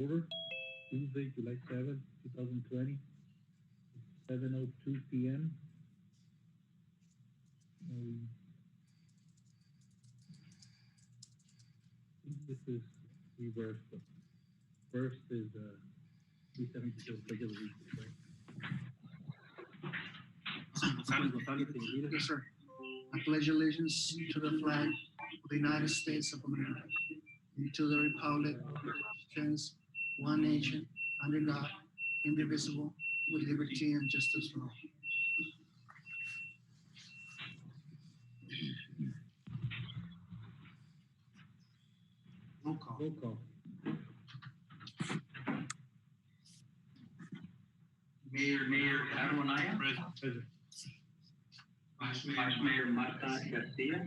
Order, Tuesday, July 7th, 2020, 7:02 p.m. I think this is reversed. First is 372 regular week, right? Yes, sir. I pledge allegiance to the flag of the United States of America and to the republic which stands one nation under God, indivisible, with liberty and justice for all. Roll call. Roll call. Mayor Carolina. Present. Vice Mayor Marta Garcia.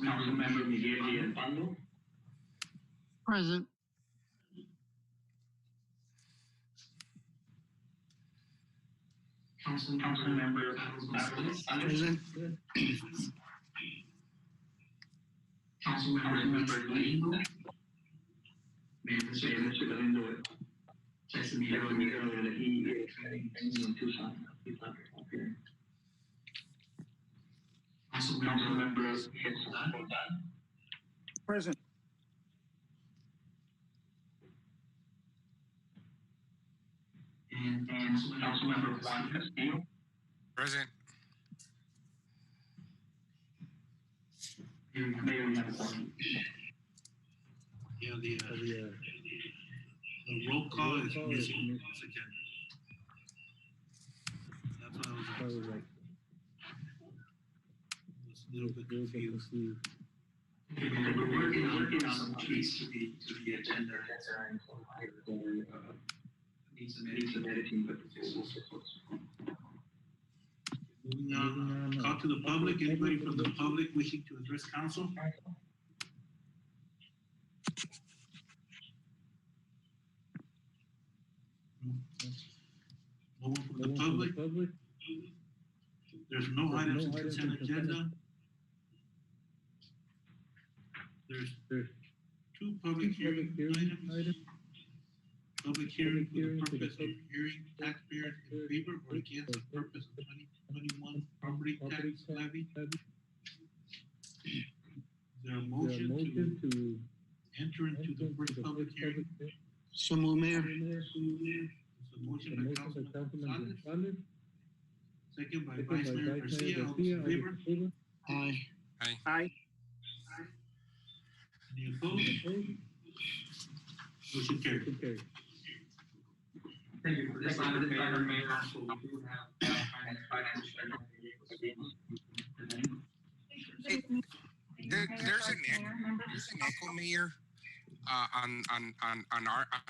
Councilmember Miguel Villalpando. Present. Councilmember Parcels. Present. Councilmember Levy. Mayor Presidente. Casimiro Levy. Councilmember Present. and Councilmember Juan Castillo. Present. Mayor, you have one. Yeah, the roll call is missing once again. That's why I was like, a little bit confused. We're working on some tweaks to the agenda. Needs some editing, but Moving on, call to the public. Anybody from the public wishing to address council? No one from the public? There's no items in consent agenda. There's two public hearing items. Public hearing for the purpose of hearing taxpayers in favor or against the purpose of 2021 property tax levy. Is there a motion to enter into the first public hearing? So moved, Mayor. It's a motion by Councilman Gonzalez, second by Vice Mayor Garcia. All those in favor? Aye. Aye. Any opposed? Motion carried. Thank you. For this item, Mayor, also we do have There's an echo, Mayor, on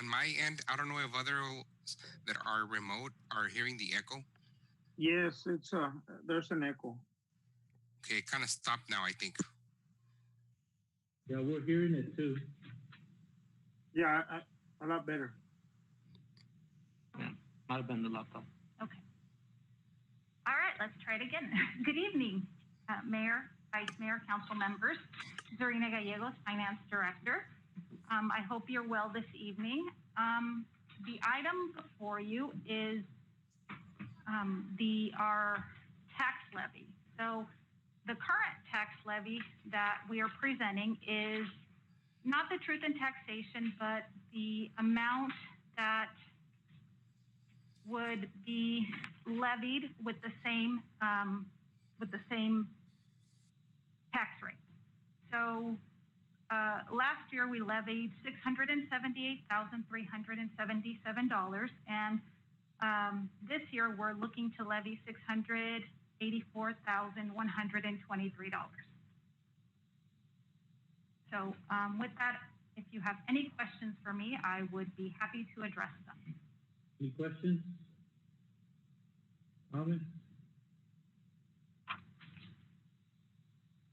my end. I don't know if others that are remote are hearing the echo. Yes, it's there's an echo. Okay, it kind of stopped now, I think. Yeah, we're hearing it too. Yeah, a lot better. might have been the laptop. Okay. All right, let's try it again. Good evening, Mayor, Vice Mayor, Council members. Zarina Gallegos, Finance Director. I hope you're well this evening. The item before you is our tax levy. So the current tax levy that we are presenting is not the truth in taxation, but the amount that would be levied with the same tax rate. So last year we levied $678,377, and this year we're looking to levy $684,123. So with that, if you have any questions for me, I would be happy to address them. Any questions? Comments?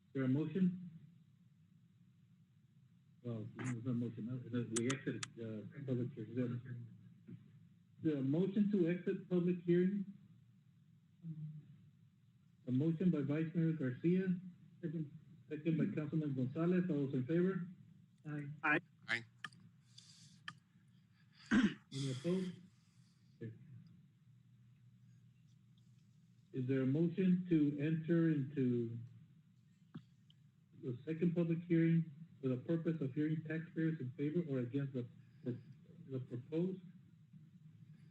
Is there a motion? Well, there's no motion. We exited public hearing. The motion to exit public hearing. A motion by Vice Mayor Garcia, Second by Councilman Gonzalez, all those in favor? Aye. Aye. Any opposed? Okay. Is there a motion to enter into the second public hearing for the purpose of hearing taxpayers in favor or against the proposed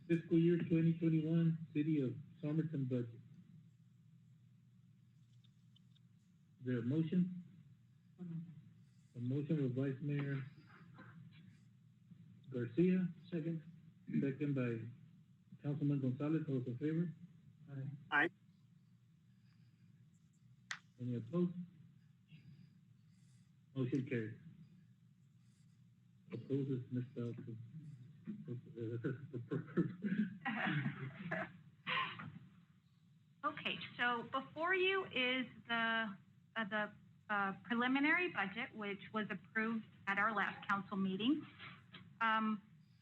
fiscal year 2021 City of Somerton budget? Is there a motion? A motion with Vice Mayor Garcia, second. Second by Councilman Gonzalez, all those in favor? Aye. Any opposed? Motion carries. Opposes misspelled. Okay, so before you is the preliminary budget, which was approved at our last council meeting.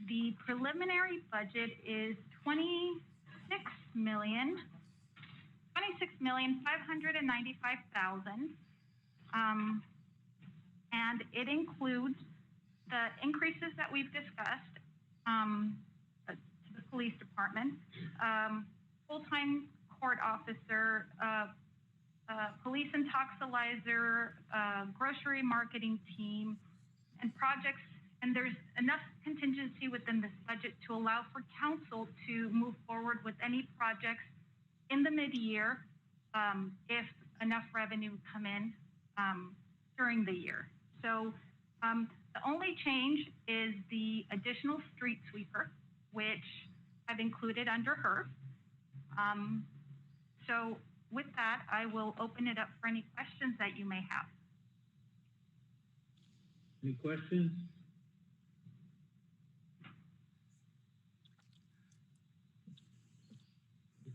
The preliminary budget is $26,595,000. And it includes the increases that we've discussed to the police department, full-time court officer, police and toxilizer, grocery marketing team, and projects. And there's enough contingency within this budget to allow for council to move forward with any projects in the mid-year if enough revenue come in during the year. So the only change is the additional street sweeper, which I've included under her. So with that, I will open it up for any questions that you may have. Any questions?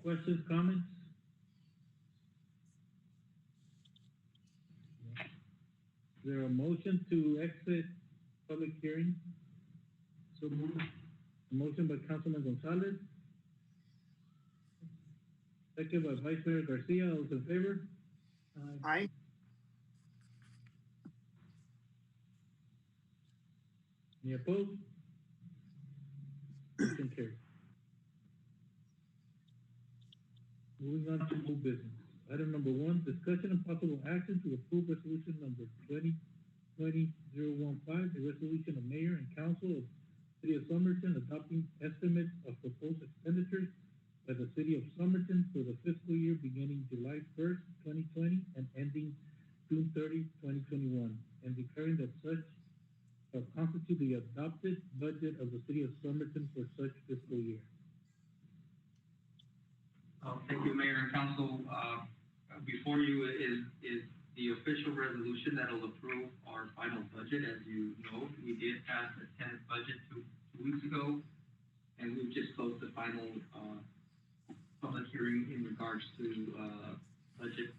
Questions, comments? Is there a motion to exit public hearing? So moved. A motion by Councilman Gonzalez. Second by Vice Mayor Garcia, all those in favor? Aye. Any opposed? Motion carries. Moving on to new business. Item number 1, discussion and possible action to approve resolution number 2020-015, a resolution of mayor and council of City of Somerton adopting estimates of proposed expenditures by the City of Somerton for the fiscal year beginning July 1st, 2020 and ending June 30, 2021, and declaring that such shall constitute the adopted budget of the City of Somerton for such fiscal year. Thank you, Mayor and Council. Before you is the official resolution that'll approve our final budget. As you know, we did pass a tenant budget two weeks ago, and we've just closed the final public hearing in regards to budget.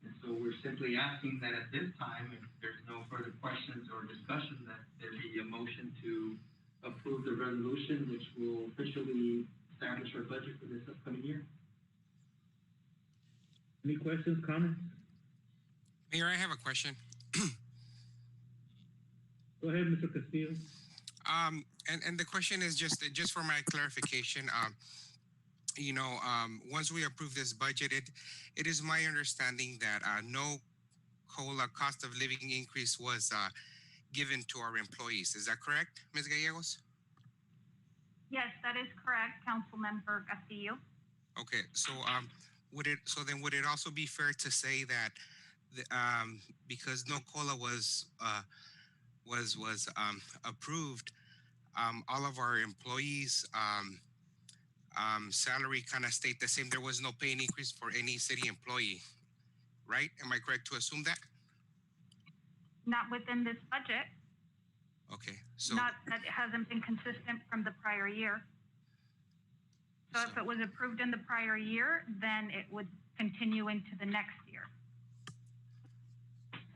And so we're simply asking that at this time, if there's no further questions or discussion, that there be a motion to approve the resolution, which will officially establish our budget for this upcoming year. Any questions, comments? Mayor, I have a question. Go ahead, Mr. Castillo. And the question is just for my clarification. Once we approve this budget, it is my understanding that no COLA, cost of living increase was given to our employees. Is that correct, Ms. Gallegos? Yes, that is correct, Councilmember Castillo. Okay, so would it also be fair to say that because no COLA was approved, all of our employees' salary kind of stayed the same? There was no pay increase for any city employee, right? Am I correct to assume that? Not within this budget. Okay, so not that it hasn't been consistent from the prior year. So if it was approved in the prior year, then it would continue into the next year.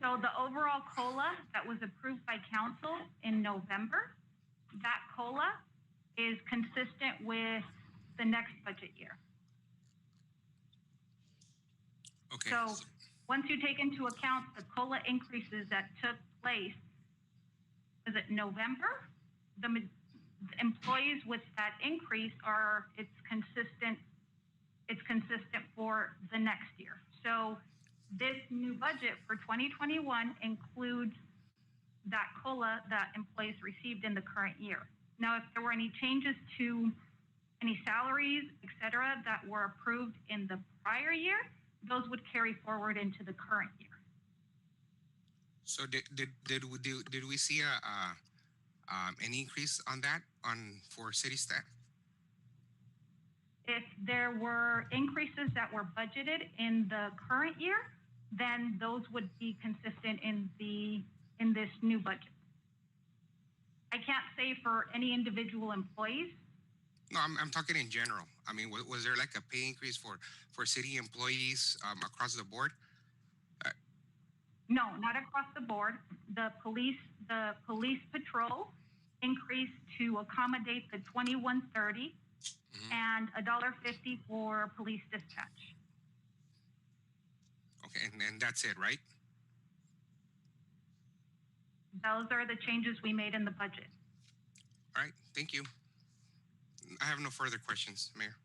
So the overall COLA that was approved by council in November, that COLA is consistent with the next budget year. okay. So once you take into account the COLA increases that took place, is it November? The employees with that increase it's consistent for the next year. So this new budget for 2021 includes that COLA that employees received in the current year. Now, if there were any changes to any salaries, et cetera, that were approved in the prior year, those would carry forward into the current year. So did we see an increase on that for city staff? If there were increases that were budgeted in the current year, then those would be consistent in this new budget. I can't say for any individual employees. No, I'm talking in general. I mean, was there like a pay increase for city employees across the board? No, not across the board. The police patrol increased to accommodate the 2130 and $1.50 for police dispatch. Okay, and that's it, right? Those are the changes we made in the budget. All right, thank you. I have no further questions, Mayor.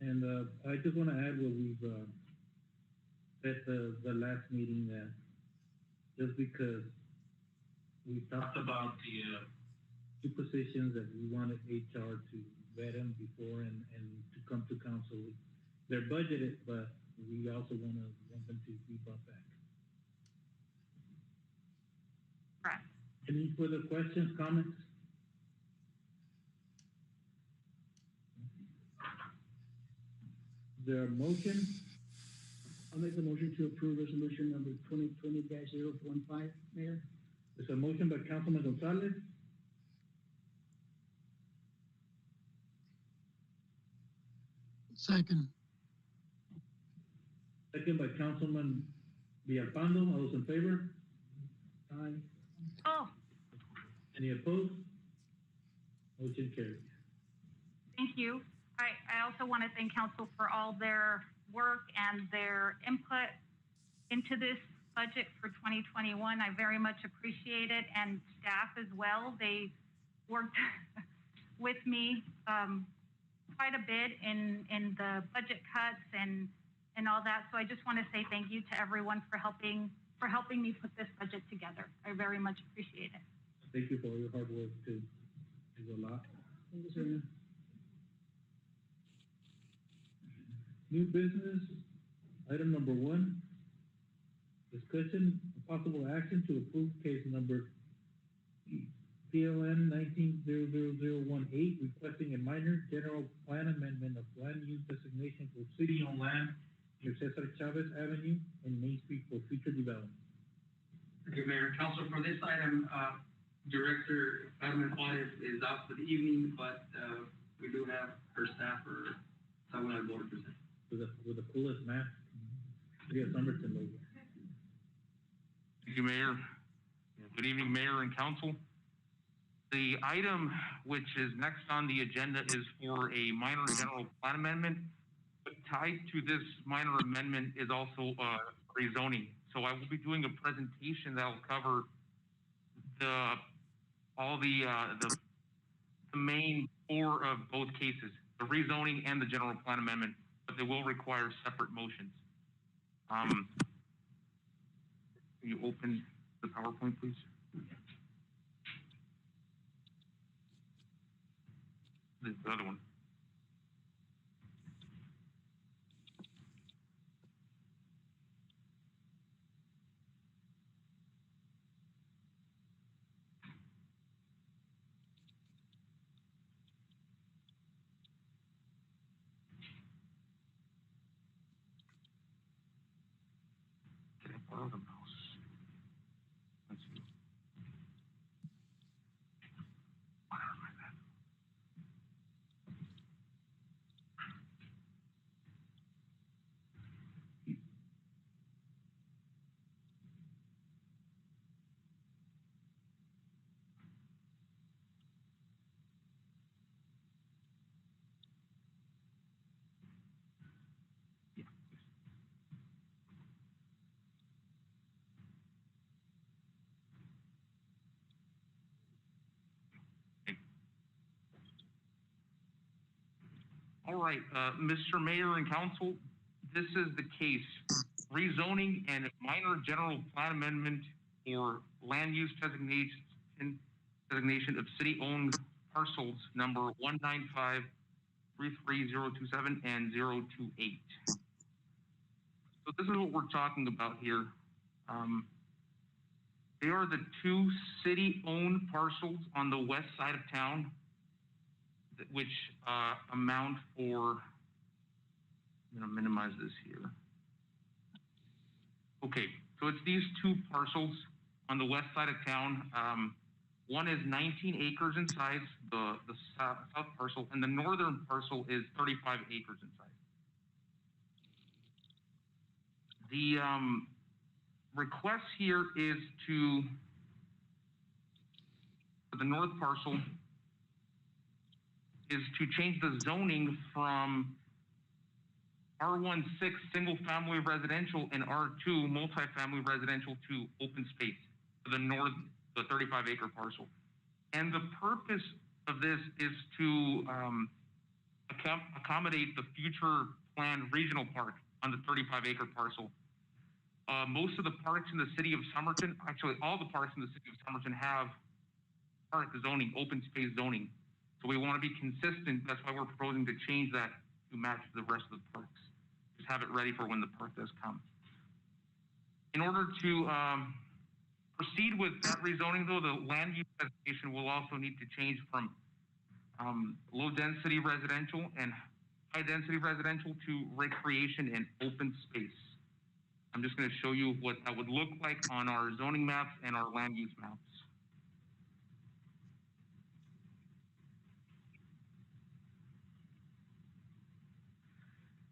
And I just want to add what we've at the last meeting, that just because we talked about the two positions that we wanted HR to vet them before and to come to council, they're budgeted, but we also want them to be brought back. Correct. Any further questions, comments? Is there a motion? I'll make the motion to approve resolution number 2020-015, Mayor. There's a motion by Councilman Gonzalez. Second. Second by Councilman Villalpando. All those in favor? Aye. Oh, Any opposed? Motion carries. thank you. I also want to thank council for all their work and their input into this budget for 2021. I very much appreciate it, and staff as well. They worked with me quite a bit in the budget cuts and all that. So I just want to say thank you to everyone for helping me put this budget together. I very much appreciate it. Thank you for your hard work too. It's a lot. Thank you, sir. New business, item number 1, discussion and possible action to approve case number PLN 19-00018, requesting a minor general plan amendment of land use designation for city-owned land near Cesar Chavez Avenue and Main Street for future development. Thank you, Mayor. Council, for this item, Director Carmen Juarez is out for the evening, but we do have her staffer, someone on board to present. With the coolest mask. We have Somerton logo. Thank you, Mayor. Good evening, Mayor and Council. The item which is next on the agenda is for a minor general plan amendment, but tied to this minor amendment is also rezoning. So I will be doing a presentation that will cover all the main 4 of both cases, the rezoning and the general plan amendment, but they will require separate motions. Can you open the PowerPoint, please? The other one. Can I borrow the mouse? Let's see. Yeah, please. All right, Mr. Mayor and Council, this is the case. Rezoning and minor general plan amendment for land use designation of city-owned parcels number 195, 33027 and 028. So this is what we're talking about here. They are the two city-owned parcels on the west side of town, which amount for, I'm gonna minimize this here. Okay, so it's these two parcels on the west side of town. One is 19 acres in size, the south parcel, and the northern parcel is 35 acres in size. The request here is to, for the north parcel, is to change the zoning from R16 single family residential and R2 multifamily residential to open space for the north, the 35 acre parcel. And the purpose of this is to accommodate the future planned regional park on the 35 acre parcel. Most of the parks in the city of Somerton, actually all the parks in the city of Somerton have park zoning, open space zoning. So we want to be consistent. That's why we're proposing to change that to match the rest of the parks. Just have it ready for when the park does come. In order to proceed with that rezoning though, the land use designation will also need to change from low density residential and high density residential to recreation and open space. I'm just going to show you what that would look like on our zoning maps and our land use maps.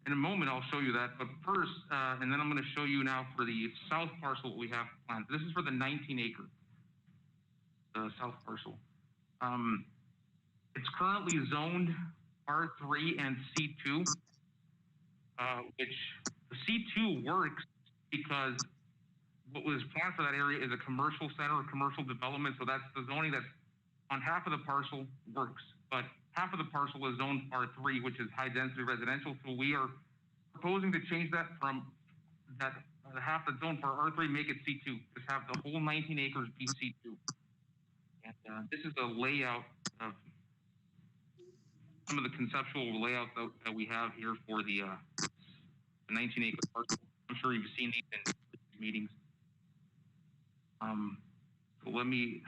In a moment, I'll show you that, but first, and then I'm going to show you now for the south parcel we have planned. This is for the 19 acre, the south parcel. It's currently zoned R3 and C2, which the C2 works because what was planned for that area is a commercial center, a commercial development. So that's the zoning that's on half of the parcel works, but half of the parcel is zoned R3, which is high density residential. So we are proposing to change that from that half that's zoned for R3, make it C2. Just have the whole 19 acres be C2. And this is a layout of some of the conceptual layouts that we have here for the 19 acre parcel. I'm sure you've seen these in meetings. So let me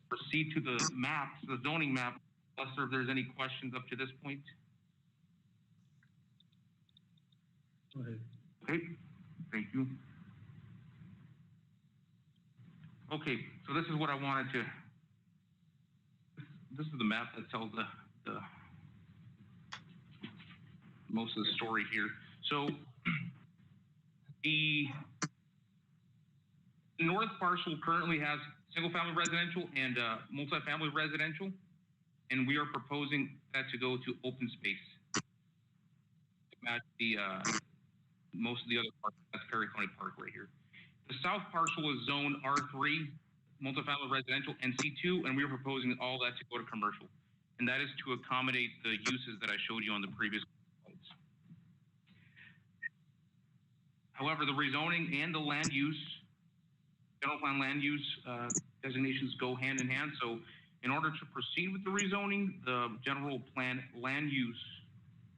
proceed to the maps, the zoning map. Lester, if there's any questions up to this point. Go ahead. Okay, thank you. Okay, so this is what I wanted to, this is the map that tells the most of the story here. So the north parcel currently has single family residential and multifamily residential, and we are proposing that to go to open space to match the most of the other parks. That's Perry County Park right here. The south parcel is zone R3, multifamily residential, and C2, and we are proposing all that to go to commercial, and that is to accommodate the uses that I showed you on the previous slides. However, the rezoning and the land use, general plan land use designations go hand in hand. So in order to proceed with the rezoning, the general plan land use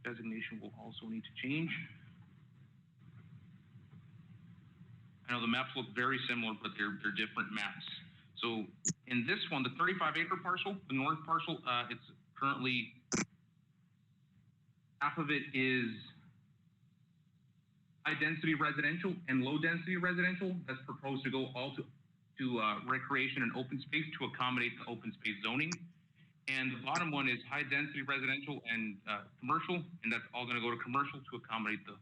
designation will also need to change. I know the maps look very similar, but they're different maps. So in this one, the 35 acre parcel, the north parcel, it's currently, half of it is high density residential and low density residential. That's proposed to go all to recreation and open space to accommodate the open space zoning. And the bottom one is high density residential and commercial, and that's all going to go to commercial to accommodate the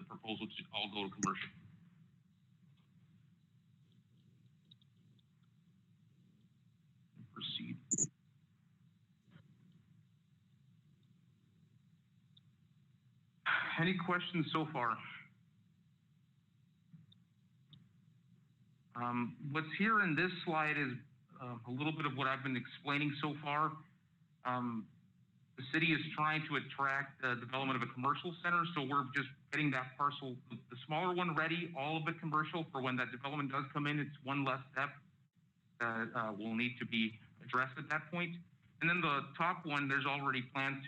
proposal to all go to commercial. Proceed. Any questions so far? What's here in this slide is a little bit of what I've been explaining so far. the city is trying to attract the development of a commercial center, so we're just getting that parcel, the smaller one ready, all of it commercial, for when that development does come in. It's one less step that will need to be addressed at that point. And then the top one, there's already plans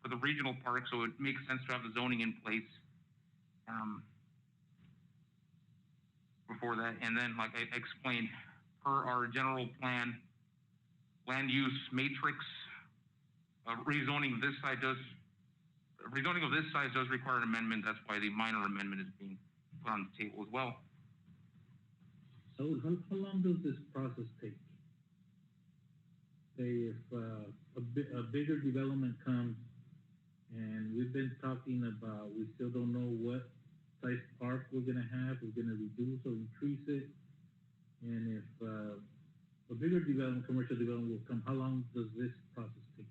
for the regional park, so it makes sense to have the zoning in place before that. And then, like I explained, per our general plan, land use matrix, rezoning of this side does require an amendment. That's why the minor amendment is being put on the table as well. So how long does this process take? Say if a bigger development comes, and we've been talking about, we still don't know what size park we're gonna have, we're gonna reduce or increase it, and if a bigger development, commercial development will come, how long does this process take?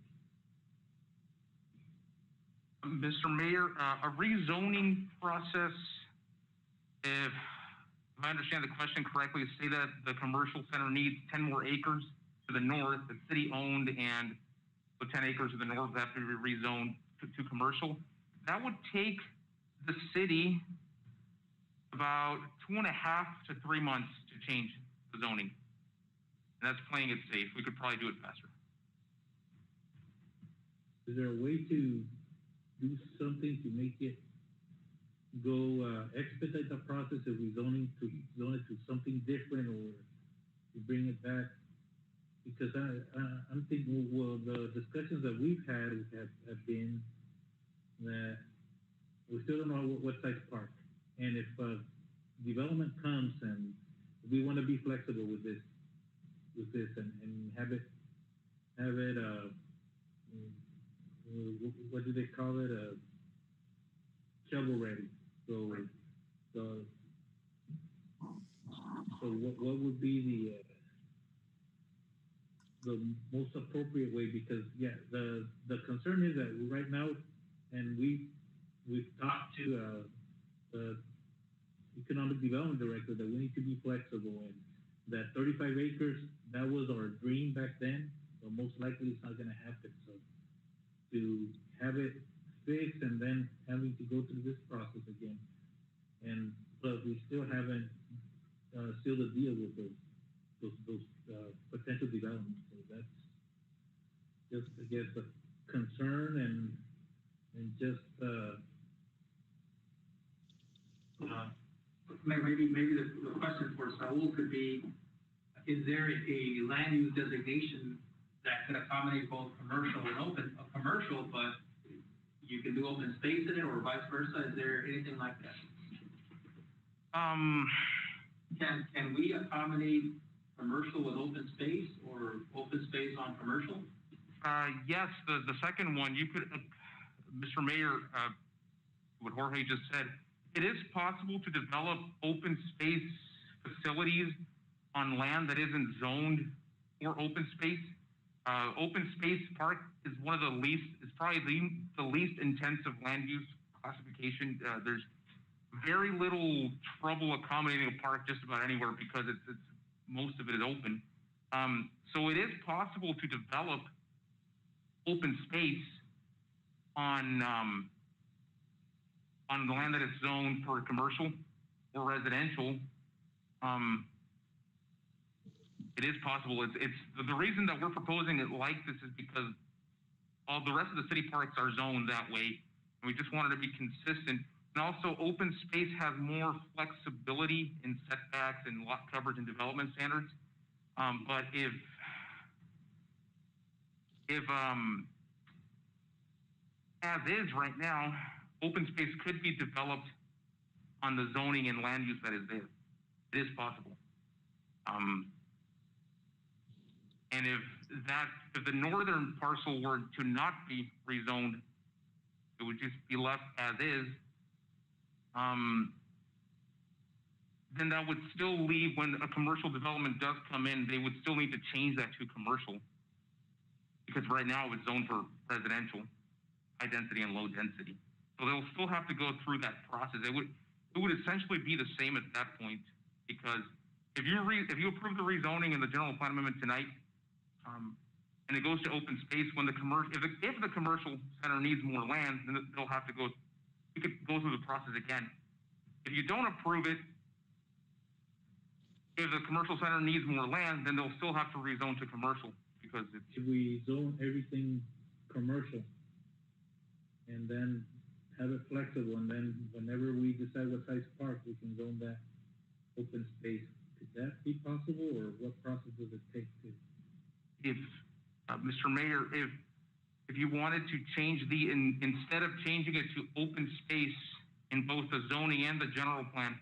Mr. Mayor, a rezoning process, if I understand the question correctly, say that the commercial center needs 10 more acres to the north, that's city owned, and the 10 acres to the north have to be rezoned to commercial. That would take the city about 2.5 to 3 months to change the zoning. And that's playing it safe. We could probably do it faster. Is there a way to do something to make it go expedite the process of rezoning to zone it to something different, or to bring it back? Because I'm thinking, well, the discussions that we've had have been that we still don't know what size park, and if development comes and we want to be flexible with this and have it what do they call it, shovel ready. So what would be the most appropriate way? Because the concern is that right now, and we've talked to the economic development director, that we need to be flexible, and that 35 acres, that was our dream back then, but most likely it's not going to happen. So to have it fixed and then having to go through this process again, and plus we still haven't sealed a deal with those potential developments. So that's just, I guess, a concern, and just maybe the question for Saul could be, is there a land use designation that could accommodate both commercial and commercial, but you can do open space in it, or vice versa? Is there anything like that? Can we accommodate commercial with open space, or open space on commercial? Yes, the second one, you could, Mr. Mayor, what Jorge just said, it is possible to develop open space facilities on land that isn't zoned for open space. Open space park is one of the least, it's probably the least intensive land use classification. There's very little trouble accommodating a park just about anywhere, because it's most of it is open. So it is possible to develop open space on the land that is zoned for commercial or residential. It is possible. It's the reason that we're proposing it like this is because all the rest of the city parks are zoned that way, and we just wanted to be consistent. And also, open space has more flexibility in setbacks and lot coverage and development standards. But if as is right now, open space could be developed on the zoning and land use that is there. It is possible. And if the northern parcel were to not be rezoned, it would just be left as is. Then that would still leave, when a commercial development does come in, they would still need to change that to commercial, because right now it's zoned for residential, high density and low density. So they'll still have to go through that process. It would essentially be the same at that point, because if you approve the rezoning and the general plan amendment tonight, and it goes to open space when the if the commercial center needs more land, then they'll have to go, we could go through the process again. If you don't approve it, if the commercial center needs more land, then they'll still have to rezone to commercial because it's. If we zone everything commercial and then have it flexible, and then whenever we decide what size park, we can zone that open space. Could that be possible, or what process does it take to? If, Mr. Mayor, if you wanted to change instead of changing it to open space in both the zoning and the general plan,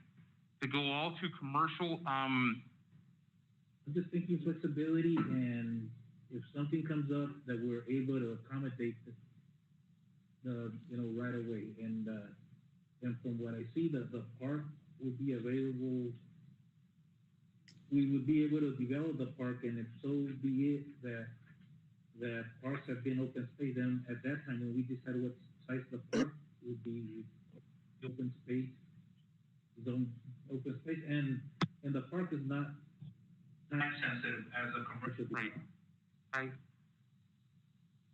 to go all to commercial, I'm just thinking flexibility, and if something comes up that we're able to accommodate right away. And from what I see, the park would be available. We would be able to develop the park, and if so be it that parks have been open space, then at that time when we decide what size the park would be, open space, zone open space, and the park is not time sensitive as a commercial. Right.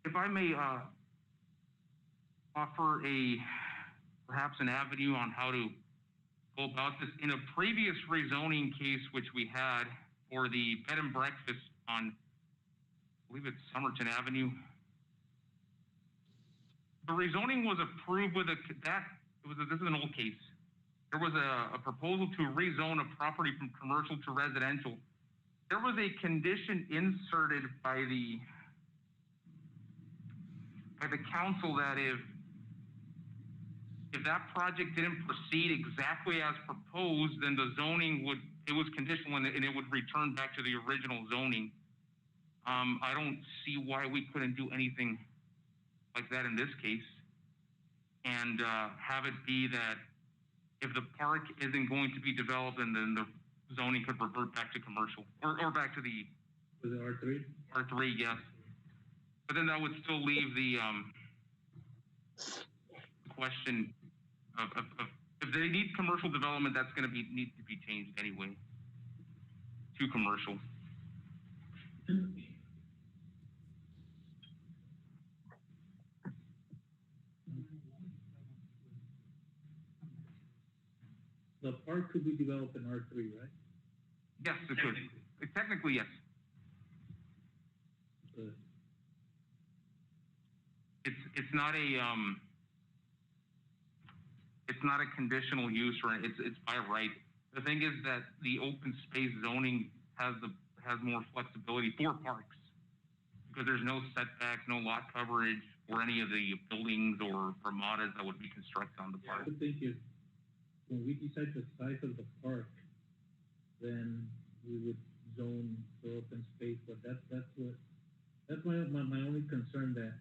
If I may offer perhaps an avenue on how to go about this. In a previous rezoning case, which we had for the bed and breakfast on, I believe it's Somerton Avenue, the rezoning was approved with this is an old case. There was a proposal to rezone a property from commercial to residential. There was a condition inserted by the council that if that project didn't proceed exactly as proposed, then the zoning it was conditional and it would return back to the original zoning. I don't see why we couldn't do anything like that in this case, and have it be that if the park isn't going to be developed, then the zoning could revert back to commercial or back to the R3. R3, yes. But then that would still leave the question of if they need commercial development, that's going to need to be changed anyway to commercial. The park could be developed in R3, right? Yes, it could. Technically, yes. Good. It's not a conditional use, or it's by right. The thing is that the open space zoning has more flexibility for parks because there's no setbacks, no lot coverage, or any of the buildings or armadas that would be constructed on the park. I would think if when we decide the size of the park, then we would zone for open space. But that's my only concern, that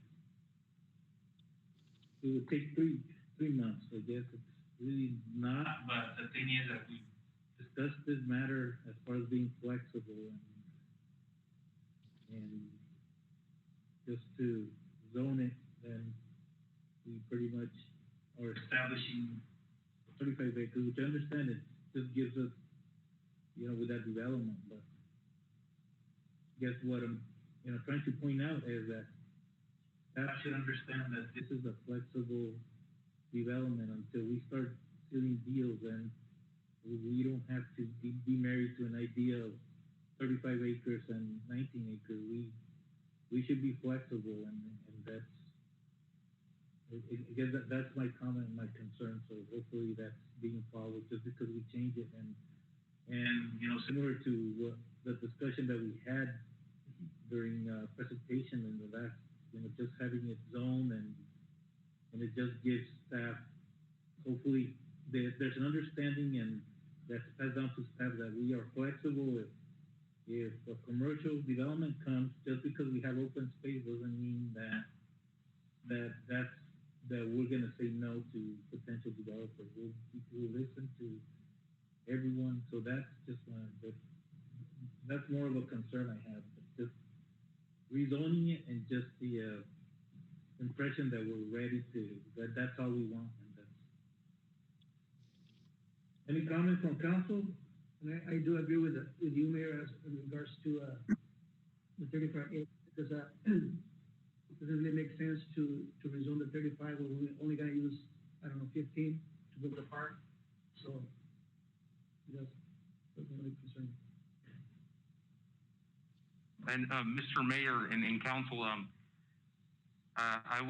it would take three months. I guess it's really not. But the thing is that we discussed this matter as far as being flexible and just to zone it, then we pretty much are establishing 35 acres, which I understand it just gives us, with that development. But guess what I'm, trying to point out is that staff should understand that this is a flexible development until we start doing deals, and we don't have to be married to an idea of 35 acres and 19 acres. We should be flexible, and that's, I guess that's my comment and my concern. So hopefully that's being followed, just because we change it, and similar to the discussion that we had during presentation in the last, just having it zoned, and it just gives staff, hopefully there's an understanding, and that's passed down to staff, that we are flexible. If a commercial development comes, just because we have open space doesn't mean that we're going to say no to potential developers. We'll listen to everyone. So that's just that's more of a concern I have. Just rezoning it, and just the impression that we're ready to, that's all we want. And that's. Any comments from council? And I do agree with you, Mayor, as in regards to the 35 acres. because, it doesn't really make sense to rezone the 35 when we only gonna use, I don't know, 15 to build the park. So, that's my only concern. And, Mr. Mayor and council, I've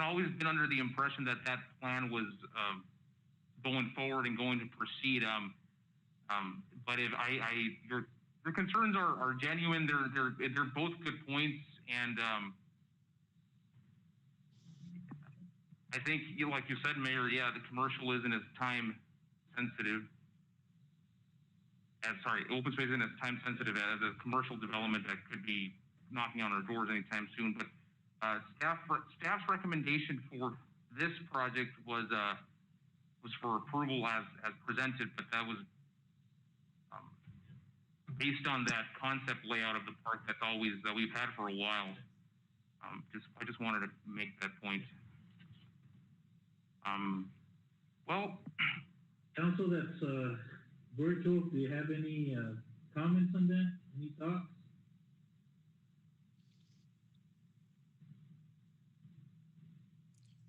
always been under the impression that that plan was, going forward and going to proceed. But if your concerns are genuine, they're both good points, and, I think, like you said, Mayor, yeah, the commercial isn't as time sensitive. Open space isn't as time sensitive as a commercial development that could be knocking on our doors anytime soon. But staff's recommendation for this project was for approval as presented, but that was based on that concept layout of the park that we've had for a while. I just wanted to make that point. Well, Council that's virtual, do you have any comments on that? Any thoughts?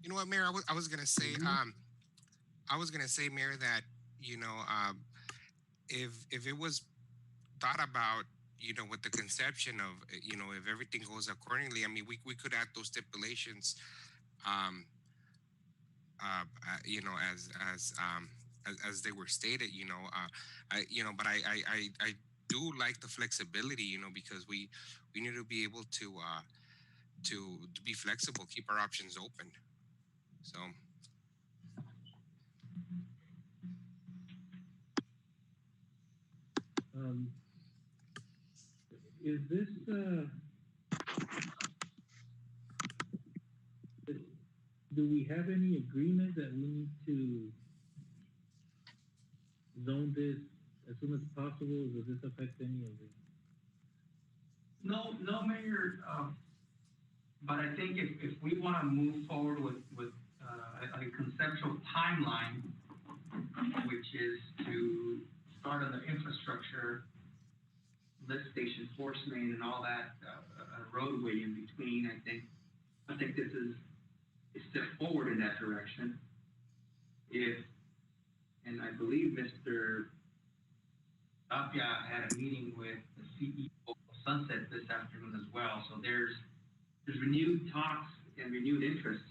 You know what, Mayor? I was gonna say, Mayor, that if it was thought about, with the conception of, if everything goes accordingly, I mean, we could add those stipulations, as they were stated, but I do like the flexibility, because we need to be able to be flexible, keep our options open. So. Is this, do we have any agreement that we need to zone this as soon as possible? Does this affect any of it? No, Mayor, but I think if we want to move forward with a conceptual timeline, which is to start on the infrastructure, lift station, force main, and all that, roadway in between, I think this is a step forward in that direction. And I believe Mr. Tapia had a meeting with the CEO of Sunset this afternoon as well. So there's renewed talks and renewed interest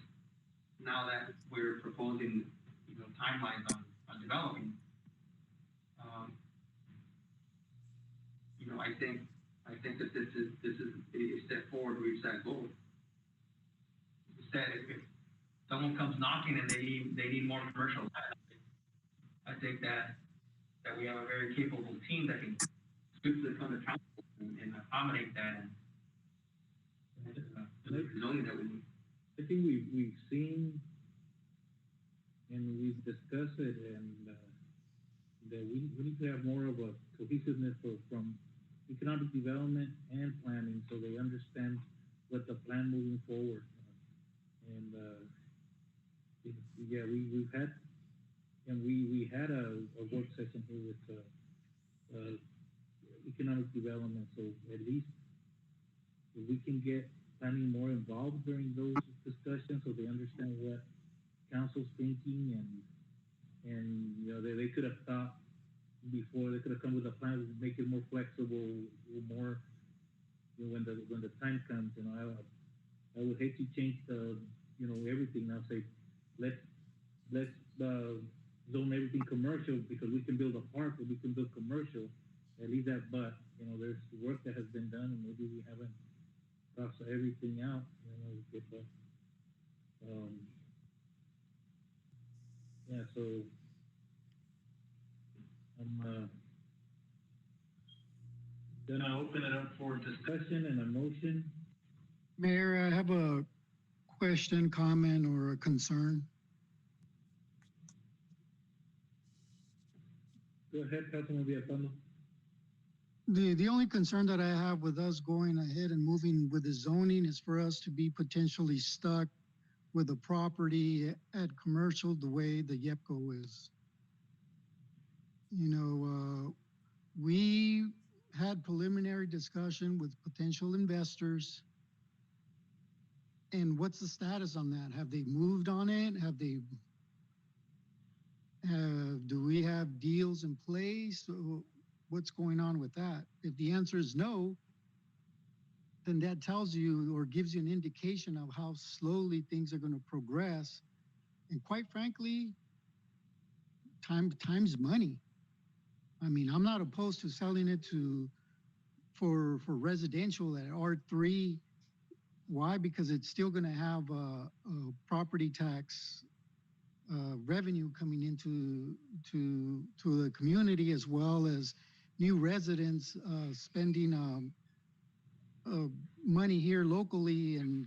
now that we're proposing, timelines on developing. I think that this is a step forward to reach that goal. Instead, if someone comes knocking and they need more commercial land, I think that we have a very capable team that can swiftly come to council and accommodate that and the zoning that we need. I think we've seen and we've discussed it, and that we need to have more of a cohesiveness from economic development and planning, so they understand what the plan moving forward. Yeah, we've had, and we had a work session here with economic development. So at least if we can get planning more involved during those discussions, so they understand what council's thinking, and they could have thought before, they could have come with a plan to make it more flexible, more when the time comes. I would hate to change everything now. Say let's zone everything commercial because we can build a park or we can build commercial. At least that, but there's work that has been done, and maybe we haven't crossed everything out. Yeah, so then I open it up for discussion and a motion. Mayor, I have a question, comment, or a concern. Go ahead, Councilman Villalpando. The only concern that I have with us going ahead and moving with the zoning is for us to be potentially stuck with a property at commercial the way the YEPCO is. We had preliminary discussion with potential investors. And what's the status on that? Have they moved on it? Do we have deals in place? What's going on with that? If the answer is no, then that tells you or gives you an indication of how slowly things are going to progress. And quite frankly, time's money. I mean, I'm not opposed to selling it for residential at R3. Why? Because it's still going to have a property tax revenue coming into the community, as well as new residents spending money here locally and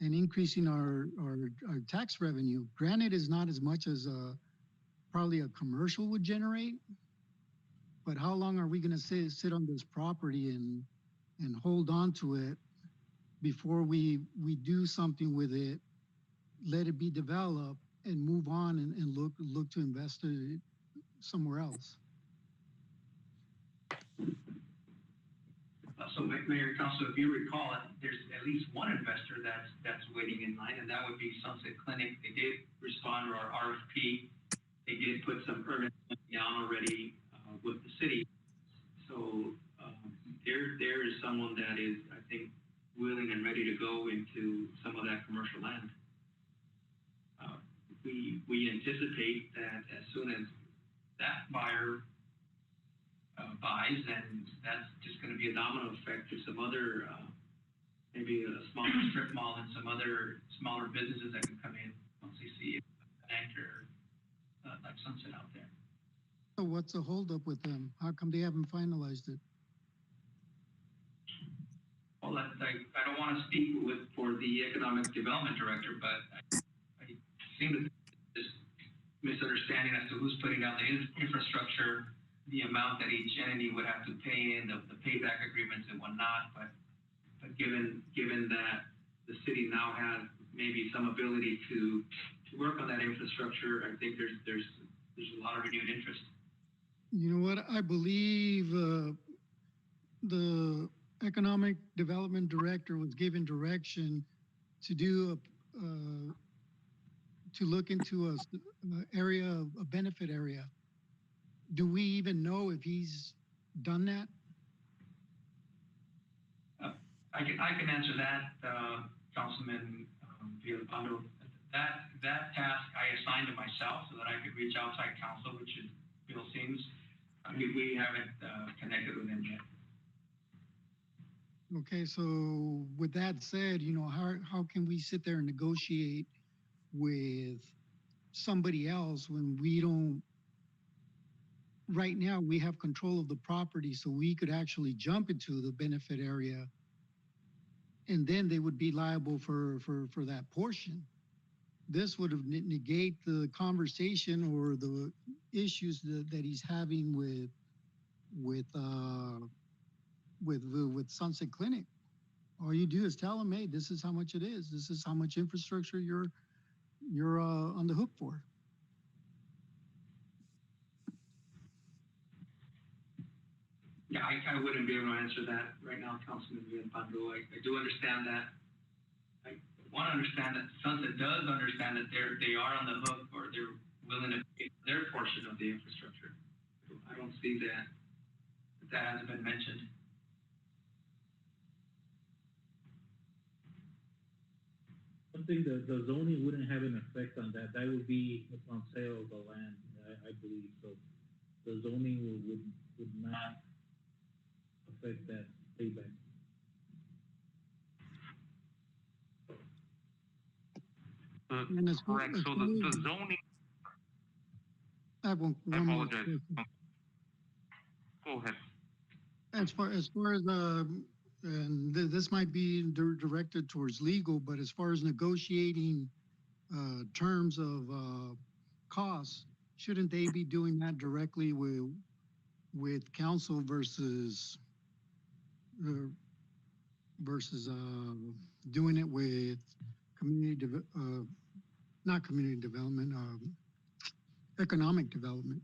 increasing our tax revenue. Granted, is not as much as probably a commercial would generate, but how long are we going to sit on this property and hold on to it before we do something with it, let it be developed, and move on and look to invest it somewhere else? So, Mayor and Council, if you recall, there's at least one investor that's waiting in line, and that would be Sunset Clinic. They did respond to our RFP. They did put some permits down already with the city. So there is someone that is, I think, willing and ready to go into some of that commercial land. We anticipate that as soon as that buyer buys, then that's just going to be a domino effect to some other, maybe a smaller strip mall and some other smaller businesses that can come in once they see an anchor like Sunset out there. So what's the holdup with them? How come they haven't finalized it? Well, I don't want to speak for the economic development director, but I seem to this misunderstanding as to who's putting out the infrastructure, the amount that each entity would have to pay in, the payback agreements and whatnot. But given that the city now has maybe some ability to work on that infrastructure, I think there's a lot of renewed interest. You know what? I believe the economic development director was given direction to do to look into a benefit area. Do we even know if he's done that? I can answer that, Councilman Villalpando. That task I assigned to myself so that I could reach outside counsel, which is Bill Sims. We haven't connected with him yet. Okay, so with that said, you know, how can we sit there and negotiate with somebody else when we don't? Right now, we have control of the property, so we could actually jump into the benefit area, and then they would be liable for that portion. This would have negate the conversation or the issues that he's having with Sunset Clinic. All you do is tell them, hey, this is how much it is. This is how much infrastructure you're on the hook for. Yeah, I wouldn't be able to answer that right now, Councilman Villalpando. I do understand that. I want to understand that Sunset does understand that they are on the hook, or they're willing to pay their portion of the infrastructure. I don't see that hasn't been mentioned. Something that the zoning wouldn't have an effect on that. That would be upon sale of the land, I believe. So the zoning would not affect that payback. Correct. So the zoning. I apologize. Go ahead. As far as and this might be directed towards legal, but as far as negotiating terms of costs, shouldn't they be doing that directly with council versus doing it with economic development?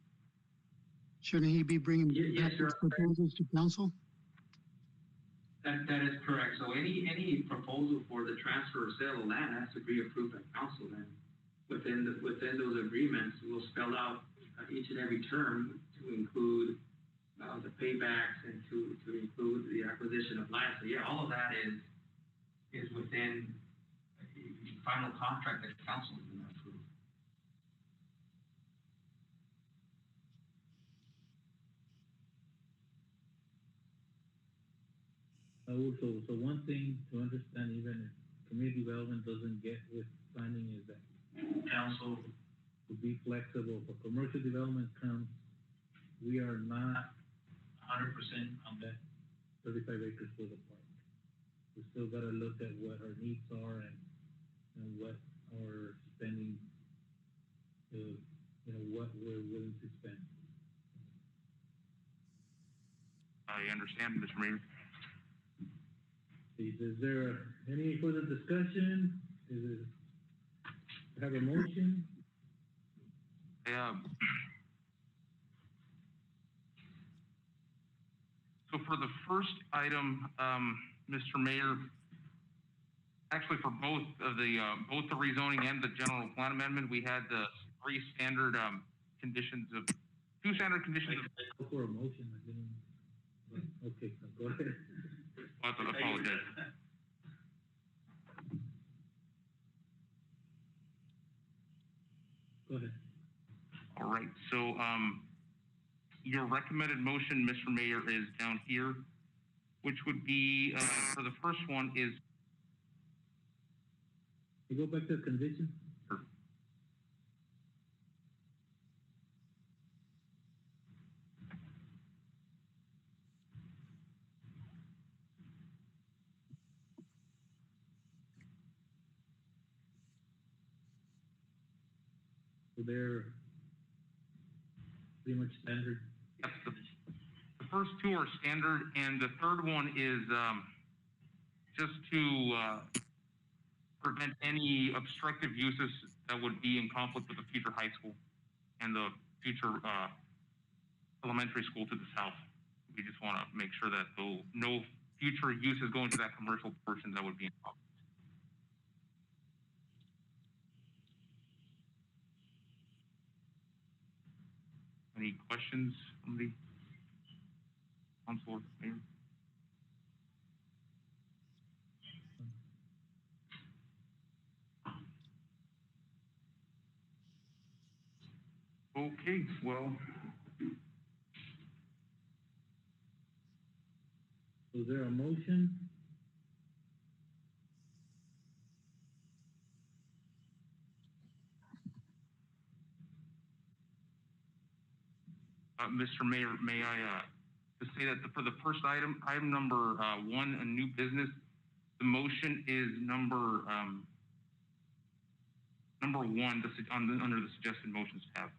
Shouldn't he be bringing Yes, proposals to council? That is correct. So any proposal for the transfer or sale of land has to be approved by council. Then within those agreements, we'll spell out each and every term to include the paybacks and to include the acquisition of land. So yeah, all of that is within the final contract that council is going to approve. So one thing to understand, even if community development doesn't get with planning, is that council to be flexible. For commercial development comes, we are not 100% on that 35 acres for the park. We still gotta look at what our needs are and what our spending, what we're willing to spend. I understand, Mr. Mayor. Is there any further discussion? Have a motion? So for the first item, Mr. Mayor, actually for both the rezoning and the general plan amendment, we had the two standard conditions. Go for a motion, I didn't. Okay, go ahead. I apologize. Go ahead. All right, so your recommended motion, Mr. Mayor, is down here, which would be, for the first one is... You go back to the condition? Sure. So they're pretty much standard. Yes, the first two are standard, and the third one is just to prevent any obstructive uses that would be in conflict with the future high school and the future elementary school to the south. We just want to make sure that no future uses go into that commercial portion that would be in conflict. Any questions from the council or mayor? Okay, well. Is there a motion? Mr. Mayor, may I just say that for the first item number 1, a new business, the motion is number 1 under the suggested motions tab.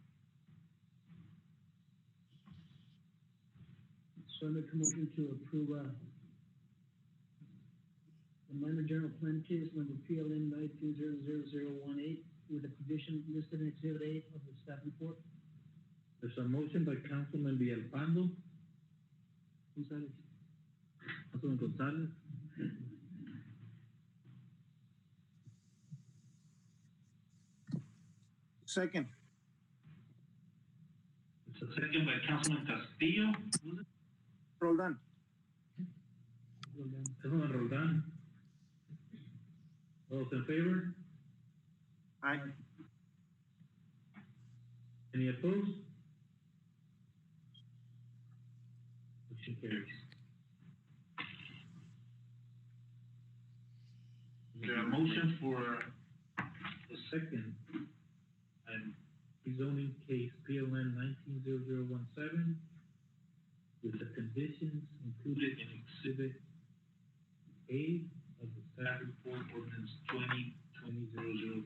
So I make a motion to approve the minor general plan case number PLN 19000018 with the condition listed in Exhibit 8 of the staff report. There's a motion by Councilman Villalpando. Gonzalez. Councilman Gonzalez. Second. It's a second by Councilman Castillo. Roldan. Councilman Roldan. All those in favor? Aye. Any opposed? Motion carries. Is there a motion for the second and rezoning case PLN 190017 with the conditions included in Exhibit A of the staff report ordinance 2020-003?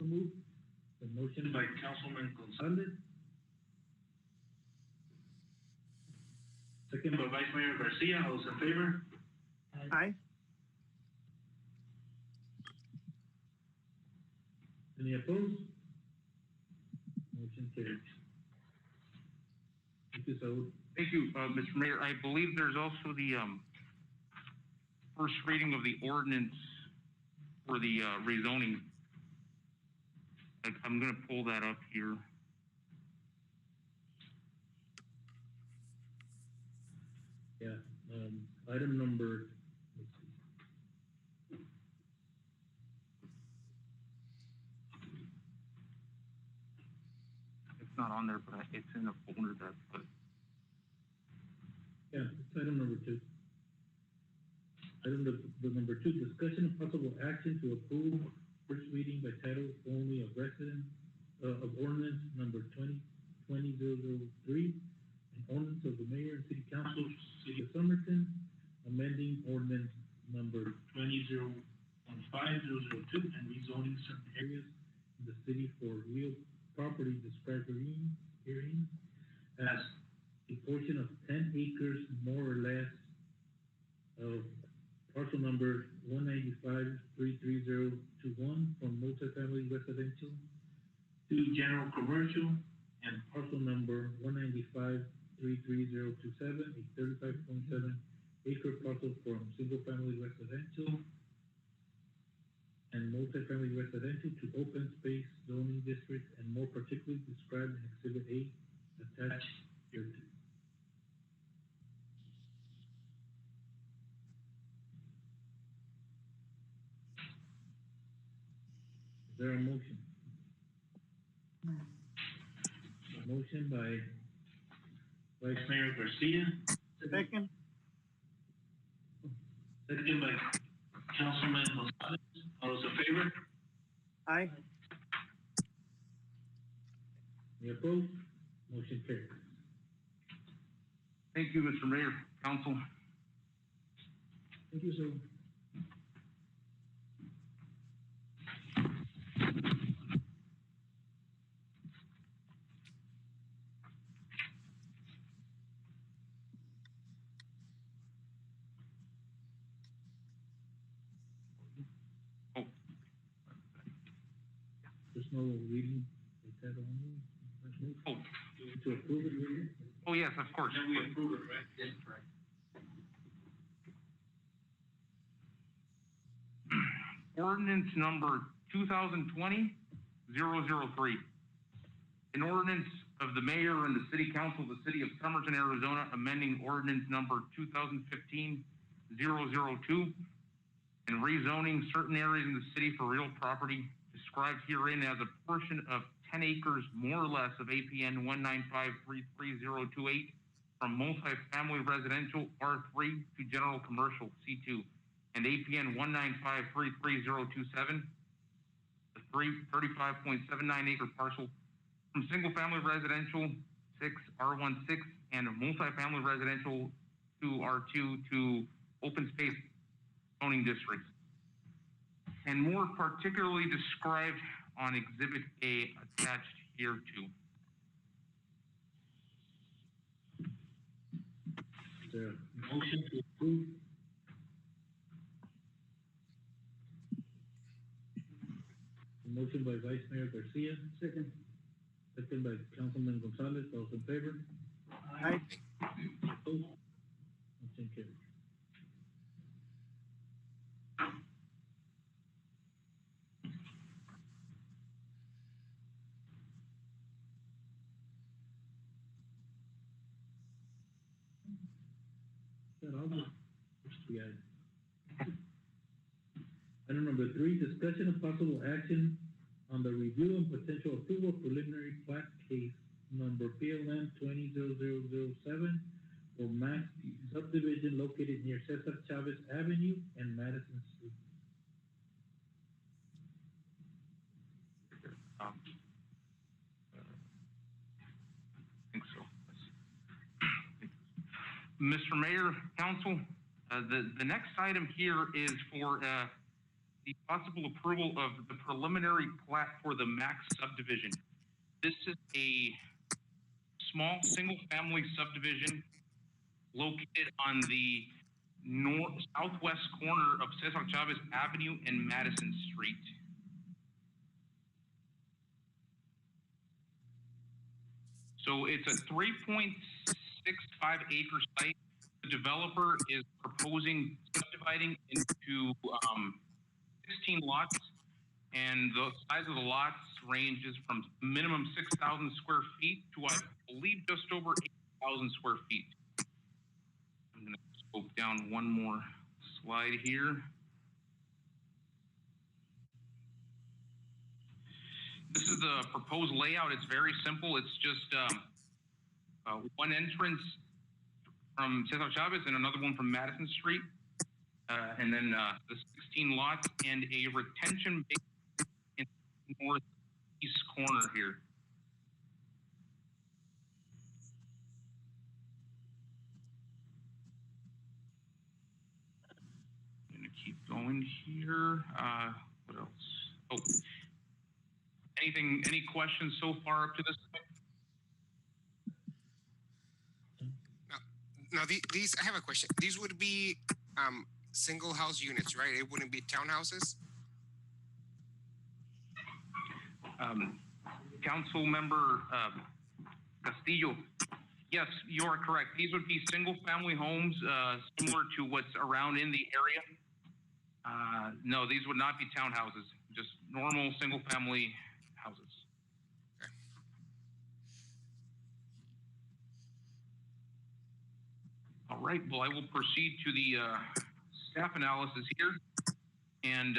Move. The motion by Councilman Gonzalez. Second by Vice Mayor Garcia. All those in favor? Aye. Any opposed? Motion carries. Thank you, Saul. Thank you, Mr. Mayor. I believe there's also the, first reading of the ordinance for the, rezoning. I'm gonna pull that up here. Yeah, item number, let's see. It's not on there, but it's in a folder that, but Yeah, it's item number 2. Item the number 2, discussion of possible action to approve first reading by title only of of ordinance number 2020-003, an ordinance of the mayor and city council, city of Somerton, amending ordinance number 20-015-002 and rezoning certain areas in the city for real property described herein as a portion of 10 acres more or less of parcel number 195-33021 from multifamily residential to general commercial, and parcel number 195-33027, a 35.7 acre parcel from single family residential and multifamily residential to open space zoning district, and more particularly described in Exhibit A attached here. Is there a motion? A motion by Vice Mayor Garcia. Second. Second by Councilman Gonzalez. All those in favor? Aye. Any opposed? Motion carries. thank you, Mr. Mayor, council. Thank you, sir. There's no reading, is that only? Oh. To approve it, really? Oh, yes, of course. Then we approve it, right? Yes, correct. Ordinance number 2020-003. An ordinance of the mayor and the city council of the city of Somerton, Arizona, amending ordinance number 2015-002 and rezoning certain areas in the city for real property described herein as a portion of 10 acres more or less of APN 195-33028 from multifamily residential R3 to general commercial C2, and APN 195-33027, the 35.79 acre parcel from single family residential 6 R16 and multifamily residential 2 R2 to open space zoning districts, and more particularly described on Exhibit A attached here too. Is there a motion to approve? A motion by Vice Mayor Garcia, Second. second by Councilman Gonzalez. All those in favor? Aye. Opposed? Motion carries. Item number 3, discussion of possible action on the review and potential approval of preliminary plat case number PLN 200007 for Max subdivision located near Cesar Chavez Avenue and Madison Street. I think so. Mr. Mayor, council, the next item here is for the possible approval of the preliminary plat for the Max subdivision. This is a small single-family subdivision located on the southwest corner of Cesar Chavez Avenue and Madison Street. So it's a 3.65 acre site. The developer is proposing subdividing into 16 lots, and the size of the lots ranges from minimum 6,000 square feet to, I believe, just over 8,000 square feet. I'm going to go down one more slide here. This is the proposed layout. It's very simple. It's just one entrance from Cesar Chavez and another one from Madison Street. And then the 16 lots and a retention basin in the northeast corner here. I'm gonna keep going here. What else? Oh, any questions so far up to this point? Now these, I have a question. These would be single house units, right? It wouldn't be townhouses? Council member Castillo, yes, you are correct. These would be single family homes similar to what's around in the area. No, these would not be townhouses, just normal single family houses. Okay. All right, well, I will proceed to the staff analysis here. And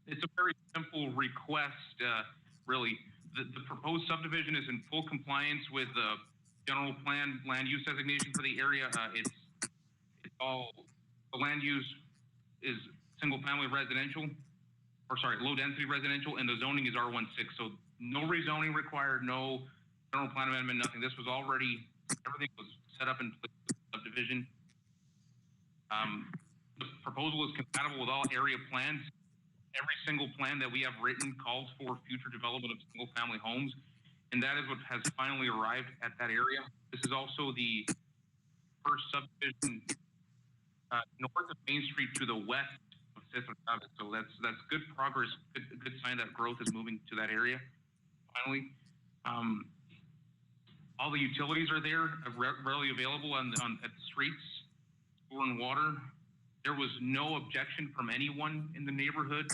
it's a very simple request, really. The proposed subdivision is in full compliance with the general plan land use designation for the area. It's all, the land use is single family residential, or sorry, low density residential, and the zoning is R16. So no rezoning required, no general plan amendment, nothing. This was already, everything was set up in place with the subdivision. The proposal is compatible with all area plans. Every single plan that we have written calls for future development of single family homes, and that is what has finally arrived at that area. This is also the first subdivision north of Main Street to the west of Cesar Chavez. So that's good progress, good sign that growth is moving to that area. Finally, all the utilities are there, readily available at the streets, sewer and water. There was no objection from anyone in the neighborhood.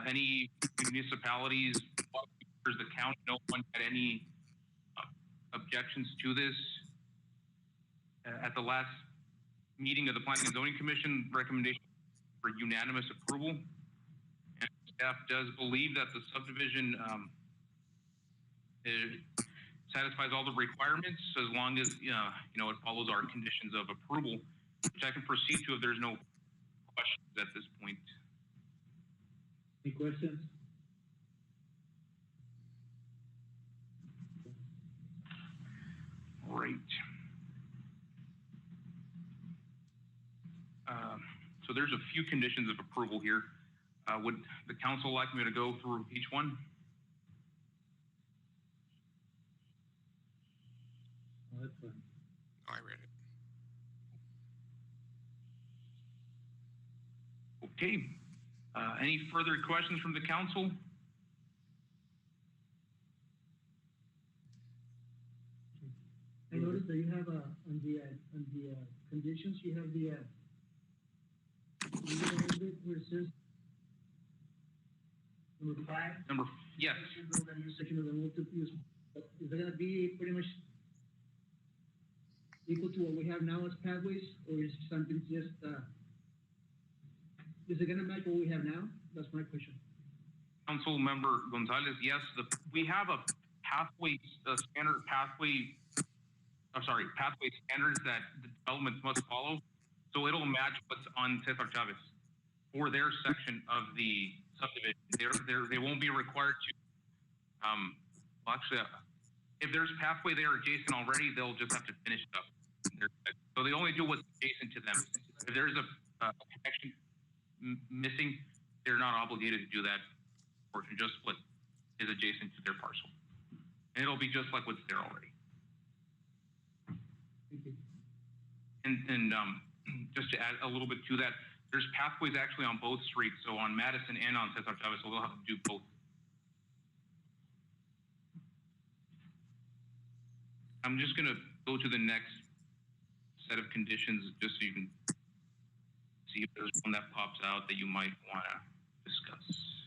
Any municipalities, the county, no one had any objections to this. At the last meeting of the Planning and Zoning Commission, recommendation for unanimous approval. And staff does believe that the subdivision satisfies all the requirements as long as it follows our conditions of approval, which I can proceed to if there's no questions at this point. Any questions? All right. So there's a few conditions of approval here. Would the council like me to go through each one? Oh, that's fine. Oh, I read it. Okay. Any further questions from the council? I noticed that you have on the conditions, you have the where it says number 5. Yes. Section of the multi-use. Is it going to be pretty much equal to what we have now as pathways, or is something just is it going to match what we have now? That's my question. Council Member Gonzalez, yes, we have a pathway, standard pathway. Pathway standards that the developments must follow. So it'll match what's on Cesar Chavez for their section of the subdivision. They won't be required to, well, actually, if there's pathway there adjacent already, they'll just have to finish it up. So they only do what's adjacent to them. If there's a connection missing, they're not obligated to do that portion, just what is adjacent to their parcel. And it'll be just like what's there already. Thank you. And just to add a little bit to that, there's pathways actually on both streets, so on Madison and on Cesar Chavez, so they'll have to do both. I'm just gonna go to the next set of conditions just so you can see if there's one that pops out that you might wanna discuss.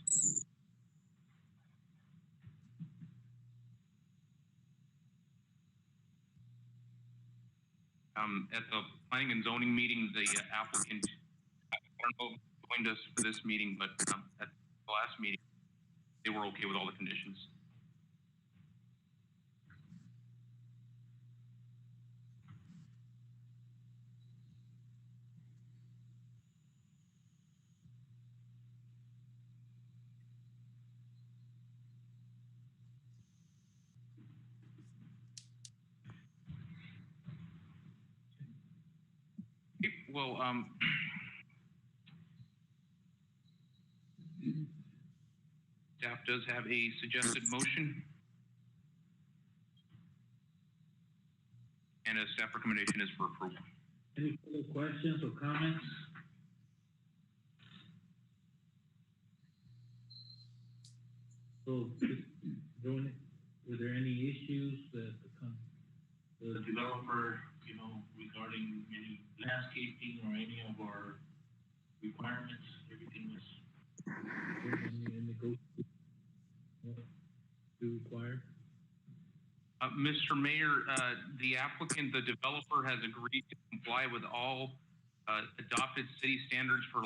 At the planning and zoning meeting, the applicant, I don't know, joined us for this meeting, but at the last meeting, they were okay with all the conditions. Okay, well, staff does have a suggested motion. And a staff recommendation is for approval. Any further questions or comments? So, Joan, were there any issues that The developer, you know, regarding any landscaping or any of our requirements, everything was do require? Mr. Mayor, the applicant, the developer has agreed to comply with all adopted city standards for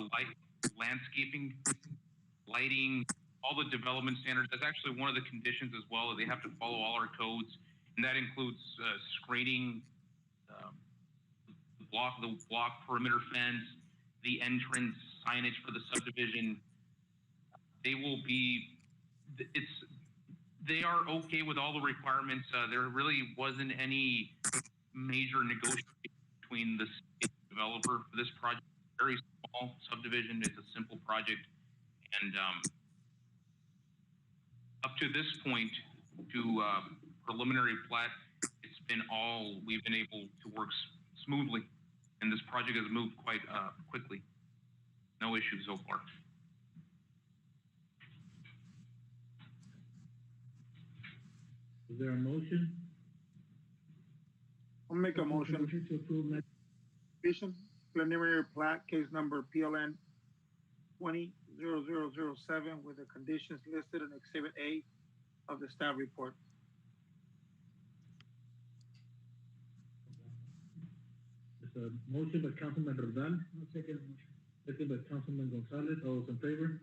landscaping, lighting, all the development standards. That's actually one of the conditions as well. They have to follow all our codes, and that includes screening, the block perimeter fence, the entrance signage for the subdivision. They will be, they are okay with all the requirements. There really wasn't any major negotiation between the state developer for this project. Very small subdivision. It's a simple project, and up to this point, to preliminary plat, it's been all we've been able to work smoothly, and this project has moved quite quickly. No issues so far. Is there a motion? I'll make a motion. Motion to approve Application, preliminary plat, case number PLN 200007 with the conditions listed in Exhibit A of the staff report. There's a motion by Councilman Rodal, I'll second the motion. second by Councilman Gonzalez. All those in favor?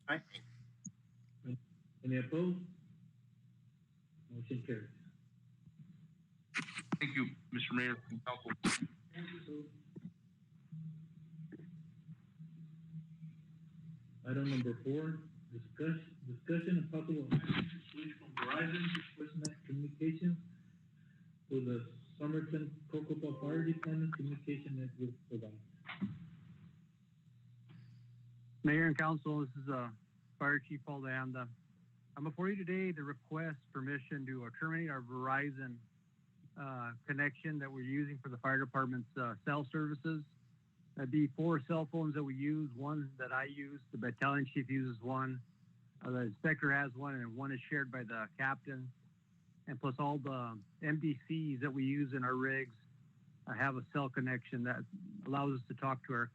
Aye. Any opposed? Motion carries. Thank you, Mr. Mayor and Council. Item number 4, discussion and possible action to switch from Verizon to FirstNet Communications for the Somerton Cocopa Fire Department Communication Network provider. Mayor and Council, this is Fire Chief Paul Landa. I'm before you today to request permission to terminate our Verizon connection that we're using for the fire department's cell services. That'd be 4 cell phones that we use, one that I use, the battalion chief uses one, the inspector has one, and one is shared by the captain. And plus all the MDCs that we use in our rigs have a cell connection that allows us to talk to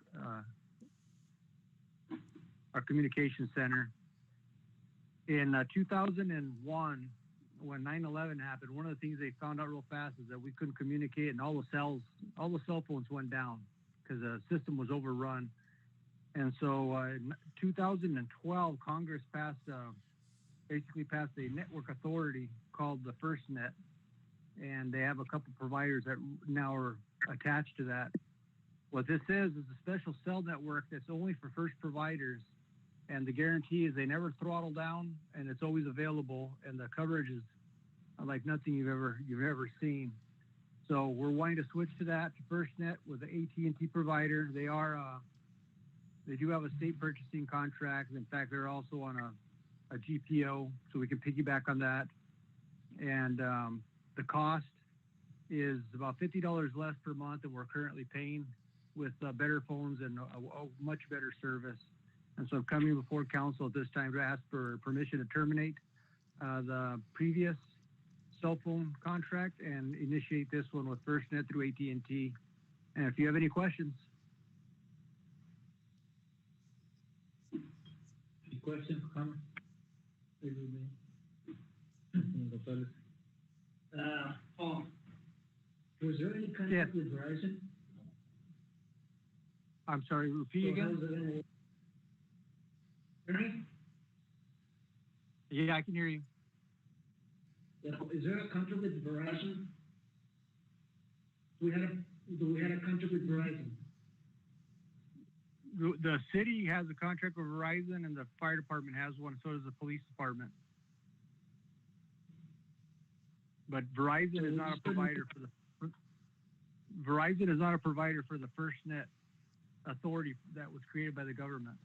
our communication center. In 2001, when 9/11 happened, one of the things they found out real fast is that we couldn't communicate, and all the cell phones went down because the system was overrun. And so in 2012, Congress basically passed a network authority called the FirstNet, and they have a couple providers that now are attached to that. What this is a special cell network that's only for first providers, and the guarantee is they never throttle down, and it's always available, and the coverage is like nothing you've ever seen. So we're wanting to switch to that, to FirstNet with the AT&T provider. They do have a state purchasing contract. In fact, they're also on a GPO, so we can piggyback on that. And the cost is about $50 less per month than we're currently paying, with better phones and a much better service. And so I'm coming before council at this time to ask for permission to terminate the previous cell phone contract and initiate this one with FirstNet through AT&T. And if you have any questions. Any questions, comments? Gonzalez? Paul, was there any contract with Verizon? I'm sorry, repeat So again? how's it gonna work? Hear me? Yeah, I can hear you. Yeah, is there a contract with Verizon? Do we have a contract with Verizon? The city has a contract with Verizon and the fire department has one, so does the police department. But Verizon is not a provider for the Verizon is not a provider for the FirstNet authority that was created by the government.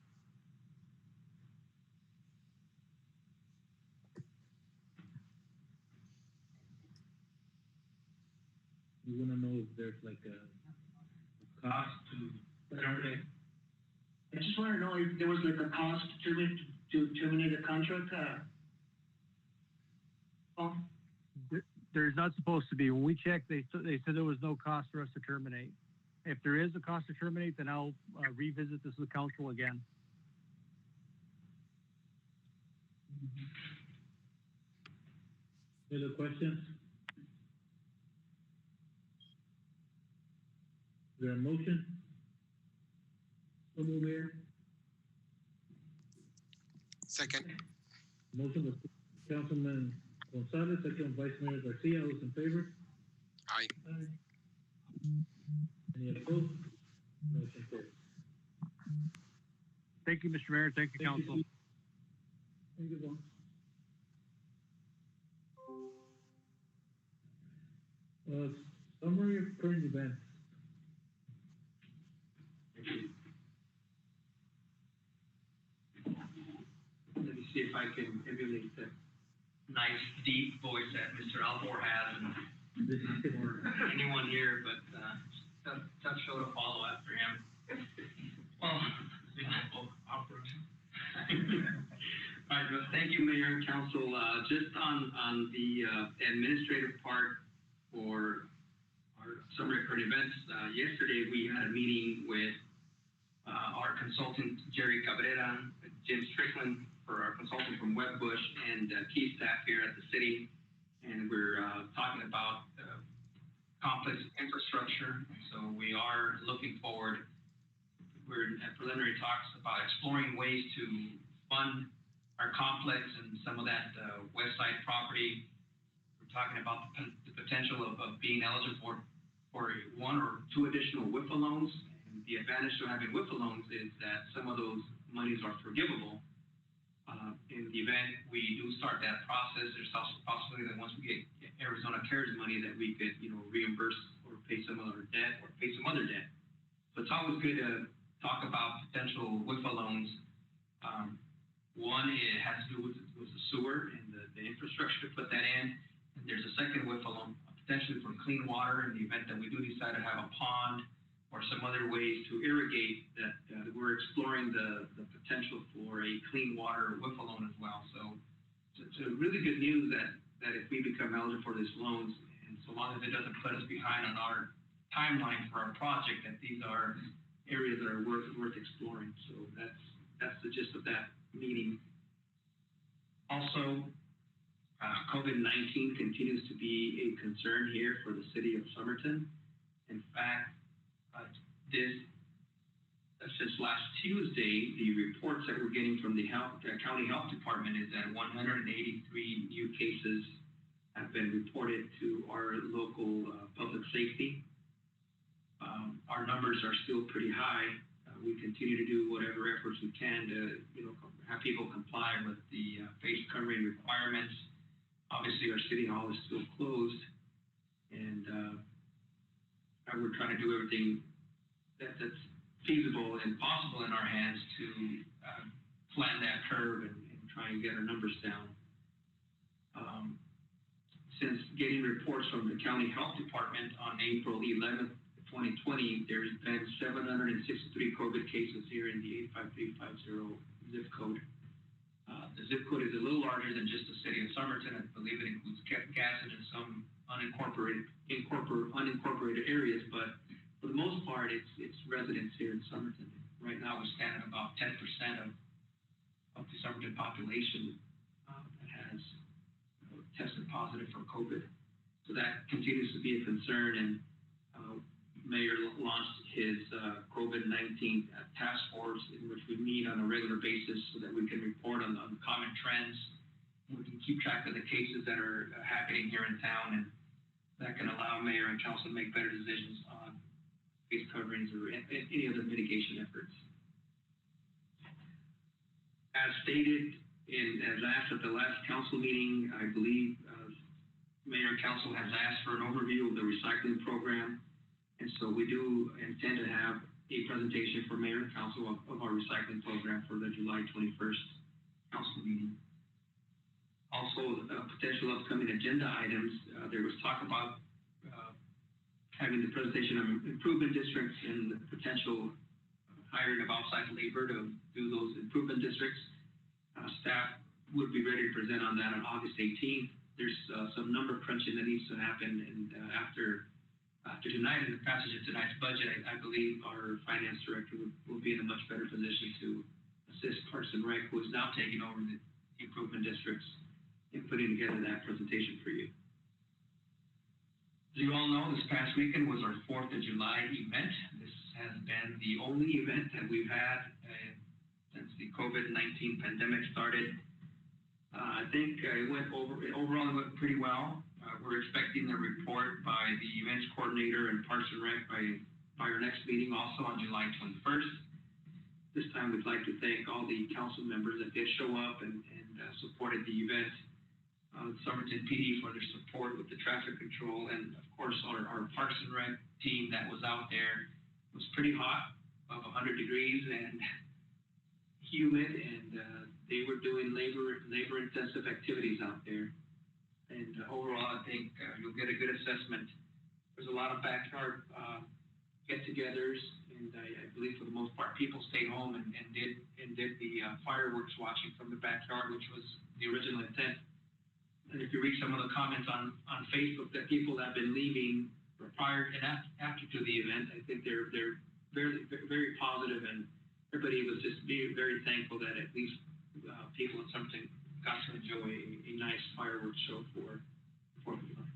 We wanna know if there's like a cost to terminate. I just wanna know if there was like a cost to terminate the contract, Paul? There's not supposed to be. When we checked, they said there was no cost for us to terminate. If there is a cost to terminate, then I'll revisit this with council again. Any other questions? Is there a motion? So move, Mayor. Second. Motion with Councilman Gonzalez, second Vice Mayor Garcia, all those in favor? Aye. Any opposed? Motion carries. Thank you, Mr. Mayor. Thank you, council. Thank you, Paul. Summary of current events. Let me see if I can emulate the nice, deep voice that Mr. Almore has, and or anyone here, but tough show to follow after him. Well, opera. All right, well, thank you, Mayor and Council. Just on the administrative part for our summary of current events, yesterday we had a meeting with our consultant, Jerry Cabrera, Jim Strickland, for our consultant from Webbush, and key staff here at the city. And we're talking about complex infrastructure. So we are looking forward. We're in preliminary talks about exploring ways to fund our complex and some of that west side property. We're talking about the potential of being eligible for one or two additional WIFA loans. And the advantage to having WIFA loans is that some of those monies are forgivable. In the event we do start that process, there's also a possibility that once we get Arizona CARES money that we could, reimburse or pay some other debt or pay some other debt. So it's always good to talk about potential WIFA loans. One, it has to do with the sewer and the infrastructure to put that in. And there's a second WIFA loan, potentially for clean water in the event that we do decide to have a pond or some other ways to irrigate that. We're exploring the potential for a clean water WIFA loan as well. So it's a really good news that if we become eligible for these loans, and so long as it doesn't put us behind on our timeline for our project, that these are areas that are worth exploring. So that's the gist of that meeting. Also, COVID-19 continues to be a concern here for the city of Somerton. In fact, since last Tuesday, the reports that we're getting from the county health department is that 183 new cases have been reported to our local public safety. Our numbers are still pretty high. We continue to do whatever efforts we can to, have people comply with the face covering requirements. Obviously, our city hall is still closed, and we're trying to do everything that's feasible and possible in our hands to flatten that curve and try and get our numbers down. Since getting reports from the county health department on April 11th, 2020, there's been 763 COVID cases here in the 85350 zip code. the zip code is a little larger than just the city of Somerton. I believe it includes Gaston and some unincorporated areas, but for the most part, it's residents here in Somerton. Right now, we stand at about 10% of the Somerton population that has tested positive for COVID. So that continues to be a concern, and Mayor launched his COVID-19 task force, in which we meet on a regular basis so that we can report on common trends. We can keep track of the cases that are happening here in town, and that can allow Mayor and Council to make better decisions on face coverings or any other mitigation efforts. As stated as asked at the last council meeting, I believe Mayor and Council has asked for an overview of the recycling program. And so we do intend to have a presentation for Mayor and Council of our recycling program for the July 21st council meeting. Also, potential upcoming agenda items. There was talk about having the presentation of improvement districts and the potential hiring of outside labor to do those improvement districts. Staff would be ready to present on that on August 18th. There's some number crunching that needs to happen, and after tonight and the passage of tonight's budget, I believe our finance director will be in a much better position to assist Parks and Rec, who is now taking over the improvement districts, in putting together that presentation for you. As you all know, this past weekend was our 4th of July event. This has been the only event that we've had since the COVID-19 pandemic started. I think overall it went pretty well. We're expecting a report by the events coordinator and Parks and Rec by our next meeting, also on July 21st. This time, we'd like to thank all the council members that did show up and supported the event. Somerton PD for their support with the traffic control, and of course our Parks and Rec team that was out there. It was pretty hot, above 100 degrees and humid, and they were doing labor-intensive activities out there. And overall, I think you'll get a good assessment. There's a lot of backyard get-togethers, and I believe for the most part, people stayed home and did the fireworks watching from the backyard, which was the original intent. And if you read some of the comments on Facebook that people have been leaving prior and after to the event, I think they're very, very positive, and everybody was just very thankful that at least people in something got to enjoy a nice fireworks show for the fun.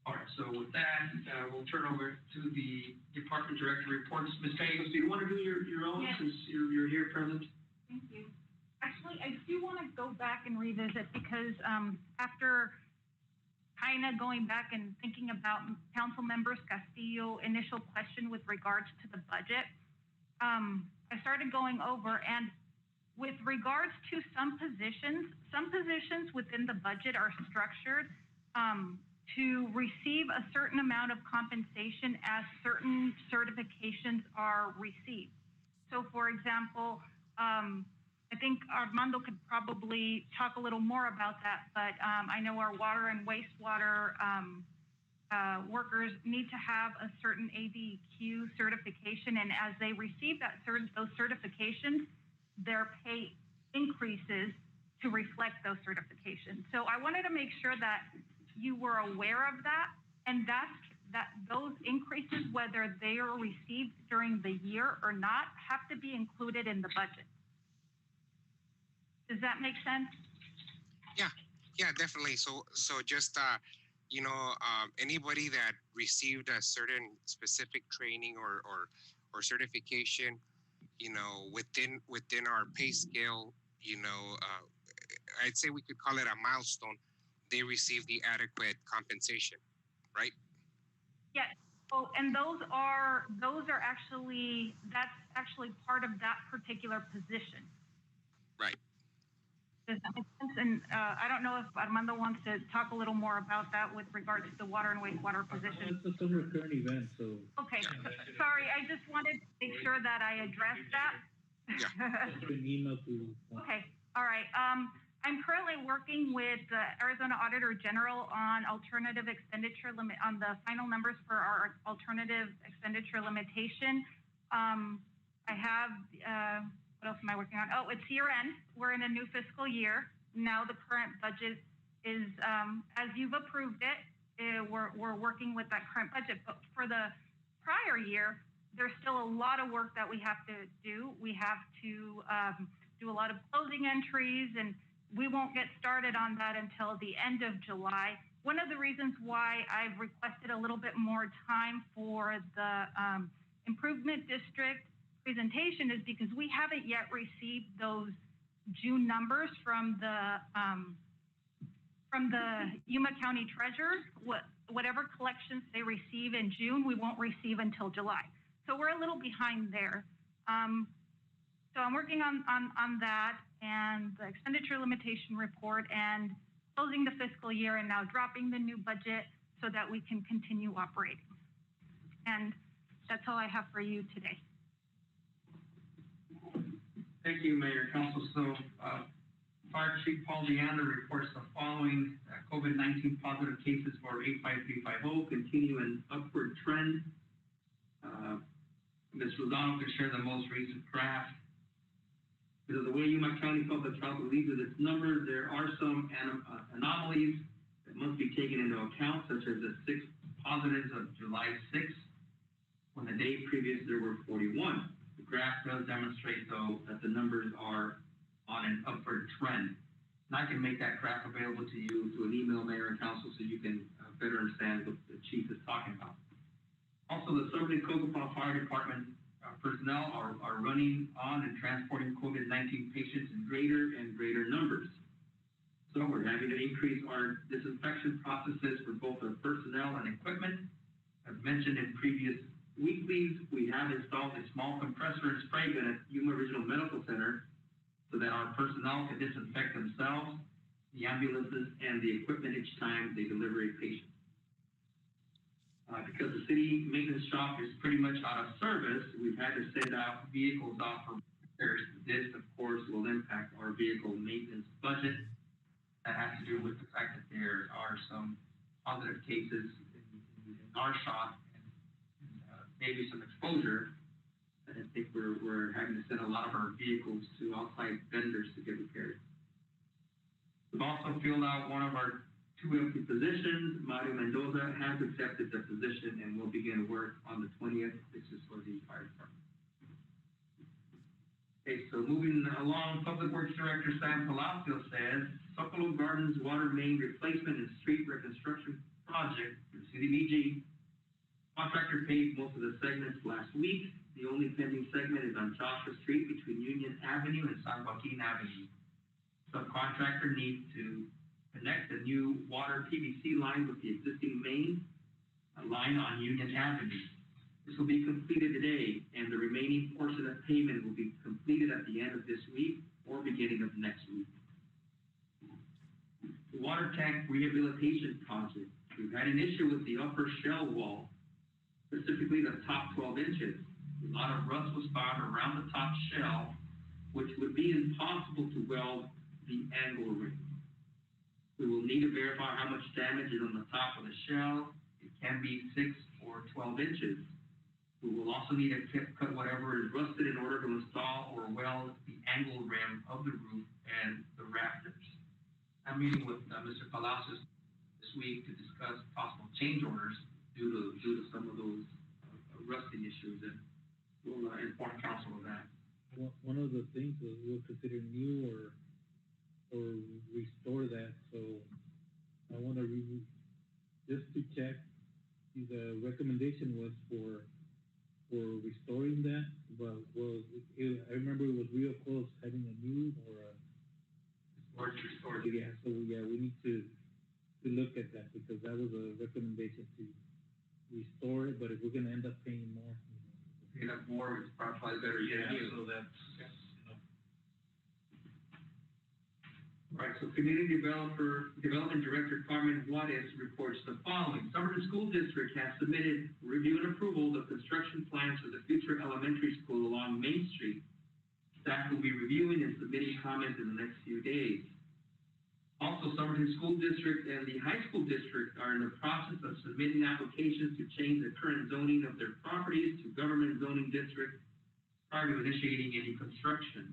All right, so with that, we'll turn over to the department director reports. Ms. Campos, do you want to do your own, yes, since you're here present? Thank you. Actually, I do want to go back and revisit, because after kind of going back and thinking about Council Members Castillo's initial question with regards to the budget, I started going over, and with regards to some positions within the budget are structured to receive a certain amount of compensation as certain certifications are received. So for example, I think Armando could probably talk a little more about that, but I know our water and wastewater workers need to have a certain ADQ certification, and as they receive those certifications, their pay increases to reflect those certifications. So I wanted to make sure that you were aware of that, and that those increases, whether they are received during the year or not, have to be included in the budget. Does that make sense? Yeah, definitely. So just anybody that received a certain specific training or certification, within our pay scale, I'd say we could call it a milestone. They receive the adequate compensation, right? Yes. Oh, and that's actually part of that particular position. Right. Does that make sense? And I don't know if Armando wants to talk a little more about that with regards to the water and wastewater position. It's a summer current event, so. Okay, sorry, I just wanted to make sure that I addressed that. Yeah. An email to. Okay, all right. I'm currently working with the Arizona Auditor General on alternative expenditure limit, on the final numbers for our alternative expenditure limitation. I have what else am I working on? Oh, it's year end. We're in a new fiscal year. Now the current budget is, as you've approved it, we're working with that current budget. But for the prior year, there's still a lot of work that we have to do. We have to do a lot of closing entries, and we won't get started on that until the end of July. One of the reasons why I've requested a little bit more time for the improvement district presentation is because we haven't yet received those June numbers from the Yuma County Treasurer. Whatever collections they receive in June, we won't receive until July. So we're a little behind there. So I'm working on that and the expenditure limitation report and closing the fiscal year and now dropping the new budget so that we can continue operating. And that's all I have for you today. Thank you, Mayor, Council. So, Fire Chief Paul Leander reports the following: COVID-19 positive cases for 85350 continue an upward trend. Ms. Lozano can share the most recent graph. Because of the way Yuma County Public Health believes of its numbers, there are some anomalies that must be taken into account, such as the 6 positives of July 6th, when the day previous there were 41. The graph does demonstrate, though, that the numbers are on an upward trend. And I can make that graph available to you through an email, Mayor and Council, so you can better understand what the Chief is talking about. Also, the Somerton Cocopah Fire Department personnel are running on and transporting COVID-19 patients in greater and greater numbers. So we're having to increase our disinfection processes for both our personnel and equipment. As mentioned in previous weeklies, we have installed a small compressor and spray gun at Yuma Regional Medical Center so that our personnel can disinfect themselves, the ambulances, and the equipment each time they deliver a patient. Because the city maintenance shop is pretty much out of service, we've had to send out vehicles off for repairs. This, of course, will impact our vehicle maintenance budget. That has to do with the fact that there are some positive cases in our shop and maybe some exposure. And I think we're having to send a lot of our vehicles to outside vendors to get repaired. We've also filled out one of our 2 empty positions. Mario Mendoza has accepted the position and will begin work on the 20th. This is for the fire department. Okay, so moving along, Public Works Director Sam Palacio says, Socolo Gardens water main replacement and street reconstruction project through CDBG. Contractor paved most of the segments last week. The only pending segment is on Joshua Street between Union Avenue and San Joaquin Avenue. Subcontractor needs to connect the new water PVC line with the existing main line on Union Avenue. This will be completed today, and the remaining portion of payment will be completed at the end of this week or beginning of next week. The water tank rehabilitation project. We've had an issue with the upper shell wall, specifically the top 12 inches. A lot of rust was found around the top shell, which would be impossible to weld the angle ring. We will need to verify how much damage is on the top of the shell. It can be 6 or 12 inches. We will also need to cut whatever is rusted in order to install or weld the angle rim of the roof and the rafters. I'm meeting with Mr. Palacios this week to discuss possible change orders due to some of those rusting issues, and we'll inform council of that. One of the things was we'll consider new or restore that. So I want to just to check. The recommendation was for restoring that, but I remember it was real close having a new or Restored. Yeah, so yeah, we need to look at that because that was a recommendation to restore it. But if we're going to end up paying more, if you have more, it's probably better. So that's, Right, so Community Development Director Carmen Juarez reports the following. Somerton School District has submitted review and approval of construction plans for the future elementary school along Main Street. Staff will be reviewing and submitting comments in the next few days. Also, Somerton School District and the High School District are in the process of submitting applications to change the current zoning of their properties to government zoning district. prior to initiating any construction.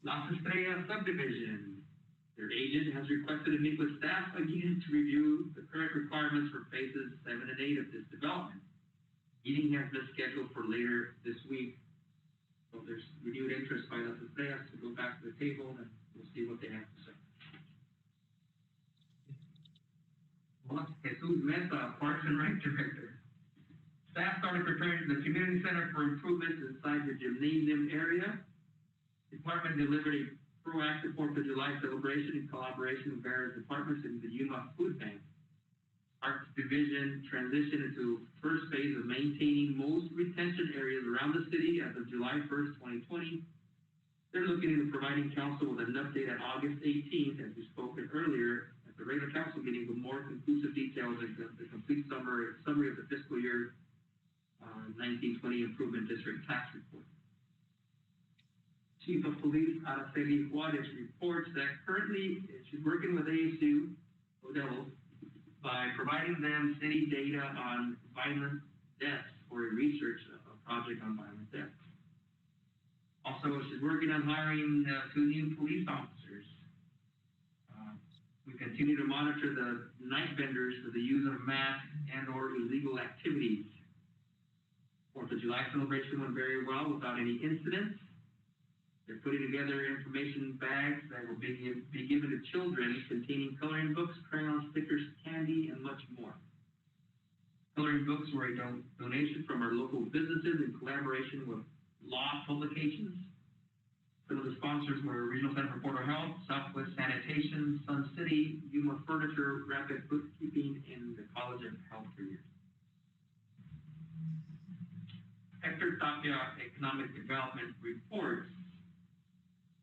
Las Estrellas subdivision. Their agent has requested to meet with staff again to review the current requirements for phases 7 and 8 of this development. Meeting has been scheduled for later this week. So there's renewed interest by Las Estrellas to go back to the table, and we'll see what they have to say. Jesus Mesa, Parks and Rec Director. Staff started preparing the community center for improvements inside the gymnasium area. Department delivered a proactive 4th of July celebration in collaboration with various departments in the Yuma Food Bank. Parks Division transitioned into first phase of maintaining most retention areas around the city as of July 1st, 2020. They're looking into providing council with an update on August 18th, as we spoke earlier, at the regular council meeting, with more conclusive details and the complete summary of the fiscal year 1920 Improvement District Tax Report. Chief of Police Araceli Juarez reports that currently she's working with ASU Odell by providing them city data on violent deaths for a research project on violent deaths. Also, she's working on hiring 2 new police officers. We continue to monitor the night vendors for the use of masks and or illegal activities. 4th of July celebration went very well without any incidents. They're putting together information bags that will be given to children containing coloring books, crayons, stickers, candy, and much more. Coloring books were a donation from our local businesses in collaboration with Law Publications. Some of the sponsors were Regional Center for Porter Health, Southwest Sanitation, Sun City, Yuma Furniture, Rapid Bookkeeping, and the College of Health Careers. Hector Tapia Economic Development reports.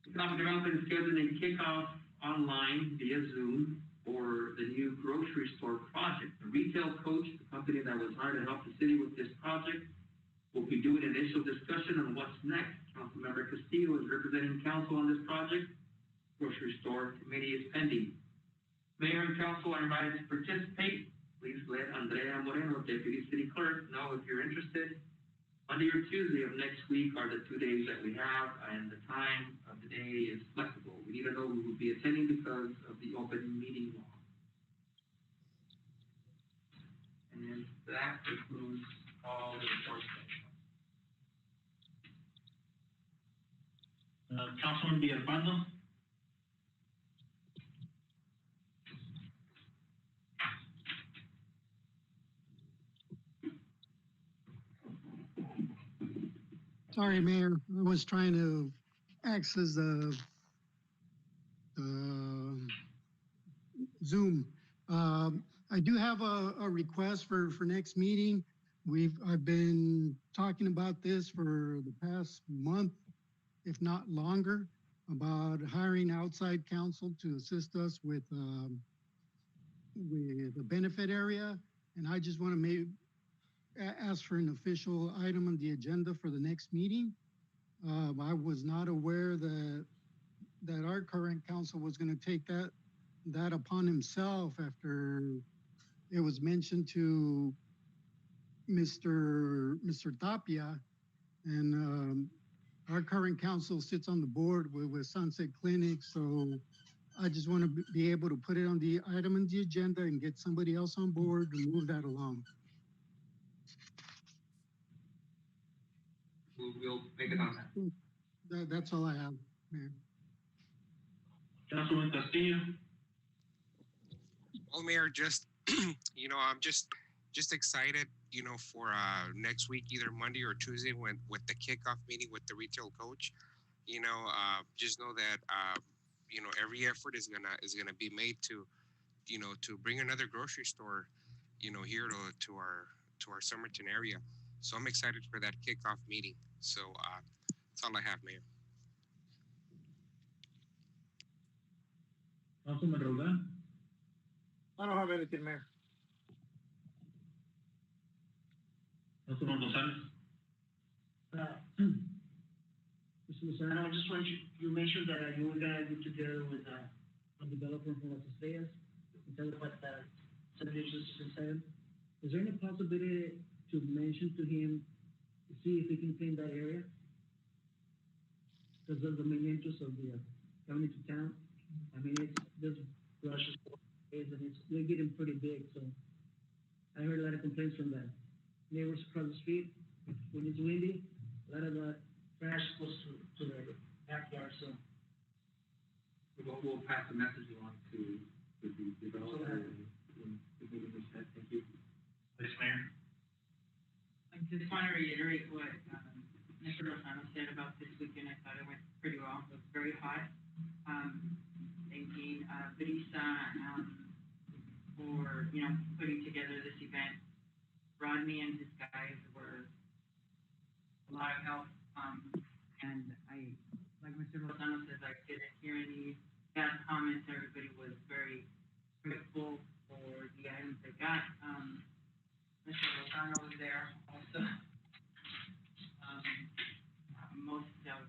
Economic Development is scheduling a kickoff online via Zoom for the new grocery store project. The Retail Coach, the company that was hired to help the city with this project, will be doing an initial discussion on what's next. Councilmember Castillo is representing council on this project. Grocery store committee is pending. Mayor and council are invited to participate. Please let Andrea Moreno, Deputy City Clerk, know if you're interested. Monday or Tuesday of next week are the 2 days that we have, and the time of the day is flexible. We need to know who will be attending because of the open meeting law. And that concludes all the reports. Councilman Villalpando. Sorry, Mayor, I was trying to access the Zoom. I do have a request for next meeting. I've been talking about this for the past month, if not longer, about hiring outside counsel to assist us with the benefit area. And I just want to ask for an official item on the agenda for the next meeting. I was not aware that our current council was going to take that upon himself after it was mentioned to Mr. Tapia, and our current council sits on the board with Sunset Clinic. So I just want to be able to put it on the item on the agenda and get somebody else on board to move that along. We'll make it on that. That's all I have, Mayor. Councilman Castillo. Well, Mayor, just I'm just excited, for next week, either Monday or Tuesday, with the kickoff meeting with the Retail Coach. Just know that every effort is gonna be made to bring another grocery store, here to our Somerton area. So I'm excited for that kickoff meeting. So that's all I have, Mayor. Councilman Roldan. I don't have anything, Mayor. Councilman Gonzalez. Mr. Lozano, I just want you mentioned that you were gonna get together with a developer from Las Estrellas and tell about the subdivisions and 7. Is there any possibility to mention to him, see if we can clean that area. Because of the main entrance of the, coming into town. I mean, there's brushes, and they're getting pretty big, so. I heard a lot of complaints from the neighbors across the street. When it's windy, a lot of, trash goes to the backyard, so. We'll pass the message along to the developer and the meeting was said. Thank you. Vice Mayor? I just want to reiterate what Mr. Lozano said about this weekend. I thought it went pretty well. It was very hot. Thanking Brisa for, putting together this event. Rodney and his guys were a lot of help. And like Mr. Lozano says, I didn't hear any bad comments. Everybody was very grateful for the items they got. Mr. Lozano was there also. Most of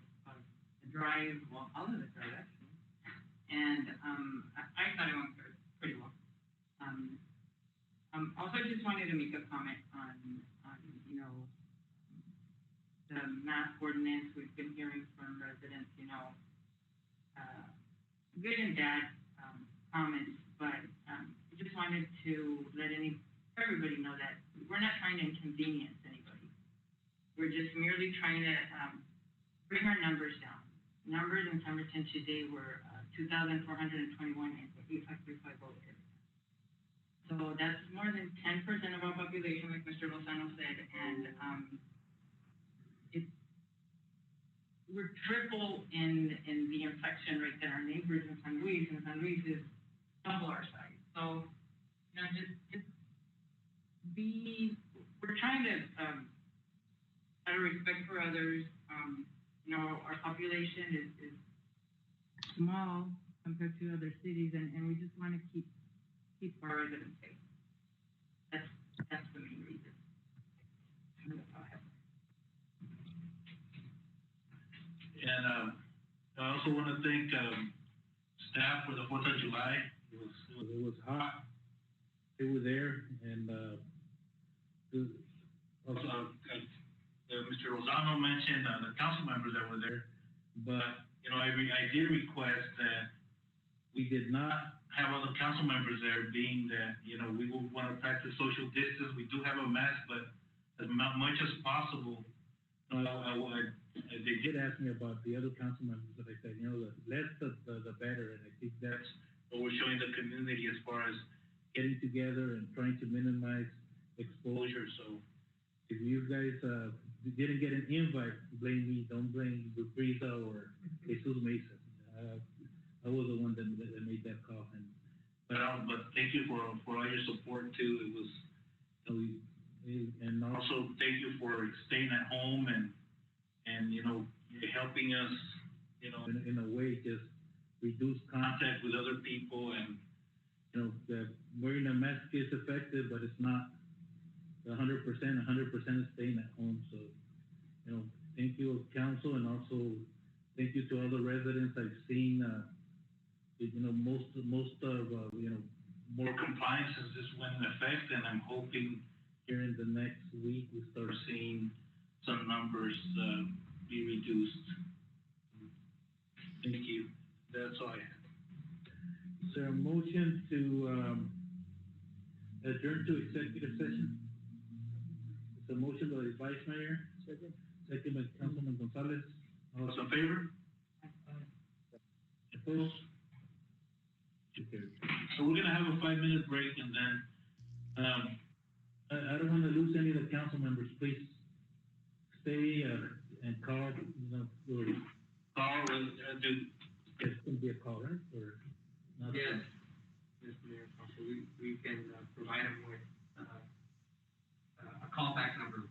the drive, well, all of the drive actually. And I thought it went pretty well. Also just wanted to make a comment on the mask ordinance. We've been hearing from residents, good and bad comments, but I just wanted to let everybody know that we're not trying to inconvenience anybody. We're just merely trying to bring our numbers down. Numbers in Somerton today were 2,421 in the 85350 area. So that's more than 10% of our population, like Mr. Lozano said, and we're triple in the infection rate than our neighbors in San Luis, and San Luis is double our size. So, we're trying to out of respect for others. Our population is small compared to other cities, and we just want to keep our residents safe. That's the main reason. That's all I have. And I also want to thank staff for the 4th of July. It was hot. They were there, and also Mr. Lozano mentioned the council members that were there, but I did request that we did not have other council members there, being that we will want to practice social distance. We do have a mask, but as much as possible, they did ask me about the other council members, but I said, the less the better, and I think that's what we're showing the community as far as getting together and trying to minimize exposure. So if you guys didn't get an invite, blame me. Don't blame Brisa or Jesus Mesa. I was the one that made that call. But thank you for all your support too. It was, and also thank you for staying at home and helping us, in a way, just reduce contact with other people, and that wearing a mask is effective, but it's not 100%. 100% is staying at home. So, thank you, council, and also thank you to all the residents. I've seen, most of more compliances just went in effect, and I'm hoping here in the next week we start seeing some numbers be reduced. Thank you. That's all I have. Is there a motion to adjourn to executive session? It's a motion by the Vice Mayor. Second by Councilman Gonzalez. All those in favor? Opposed? So we're gonna have a 5-minute break, and then I don't want to lose any of the council members. Please stay and call. Call do. It's going to be a call, right? Or not? Yes, Mr. Mayor, Council, we can provide them with a callback number.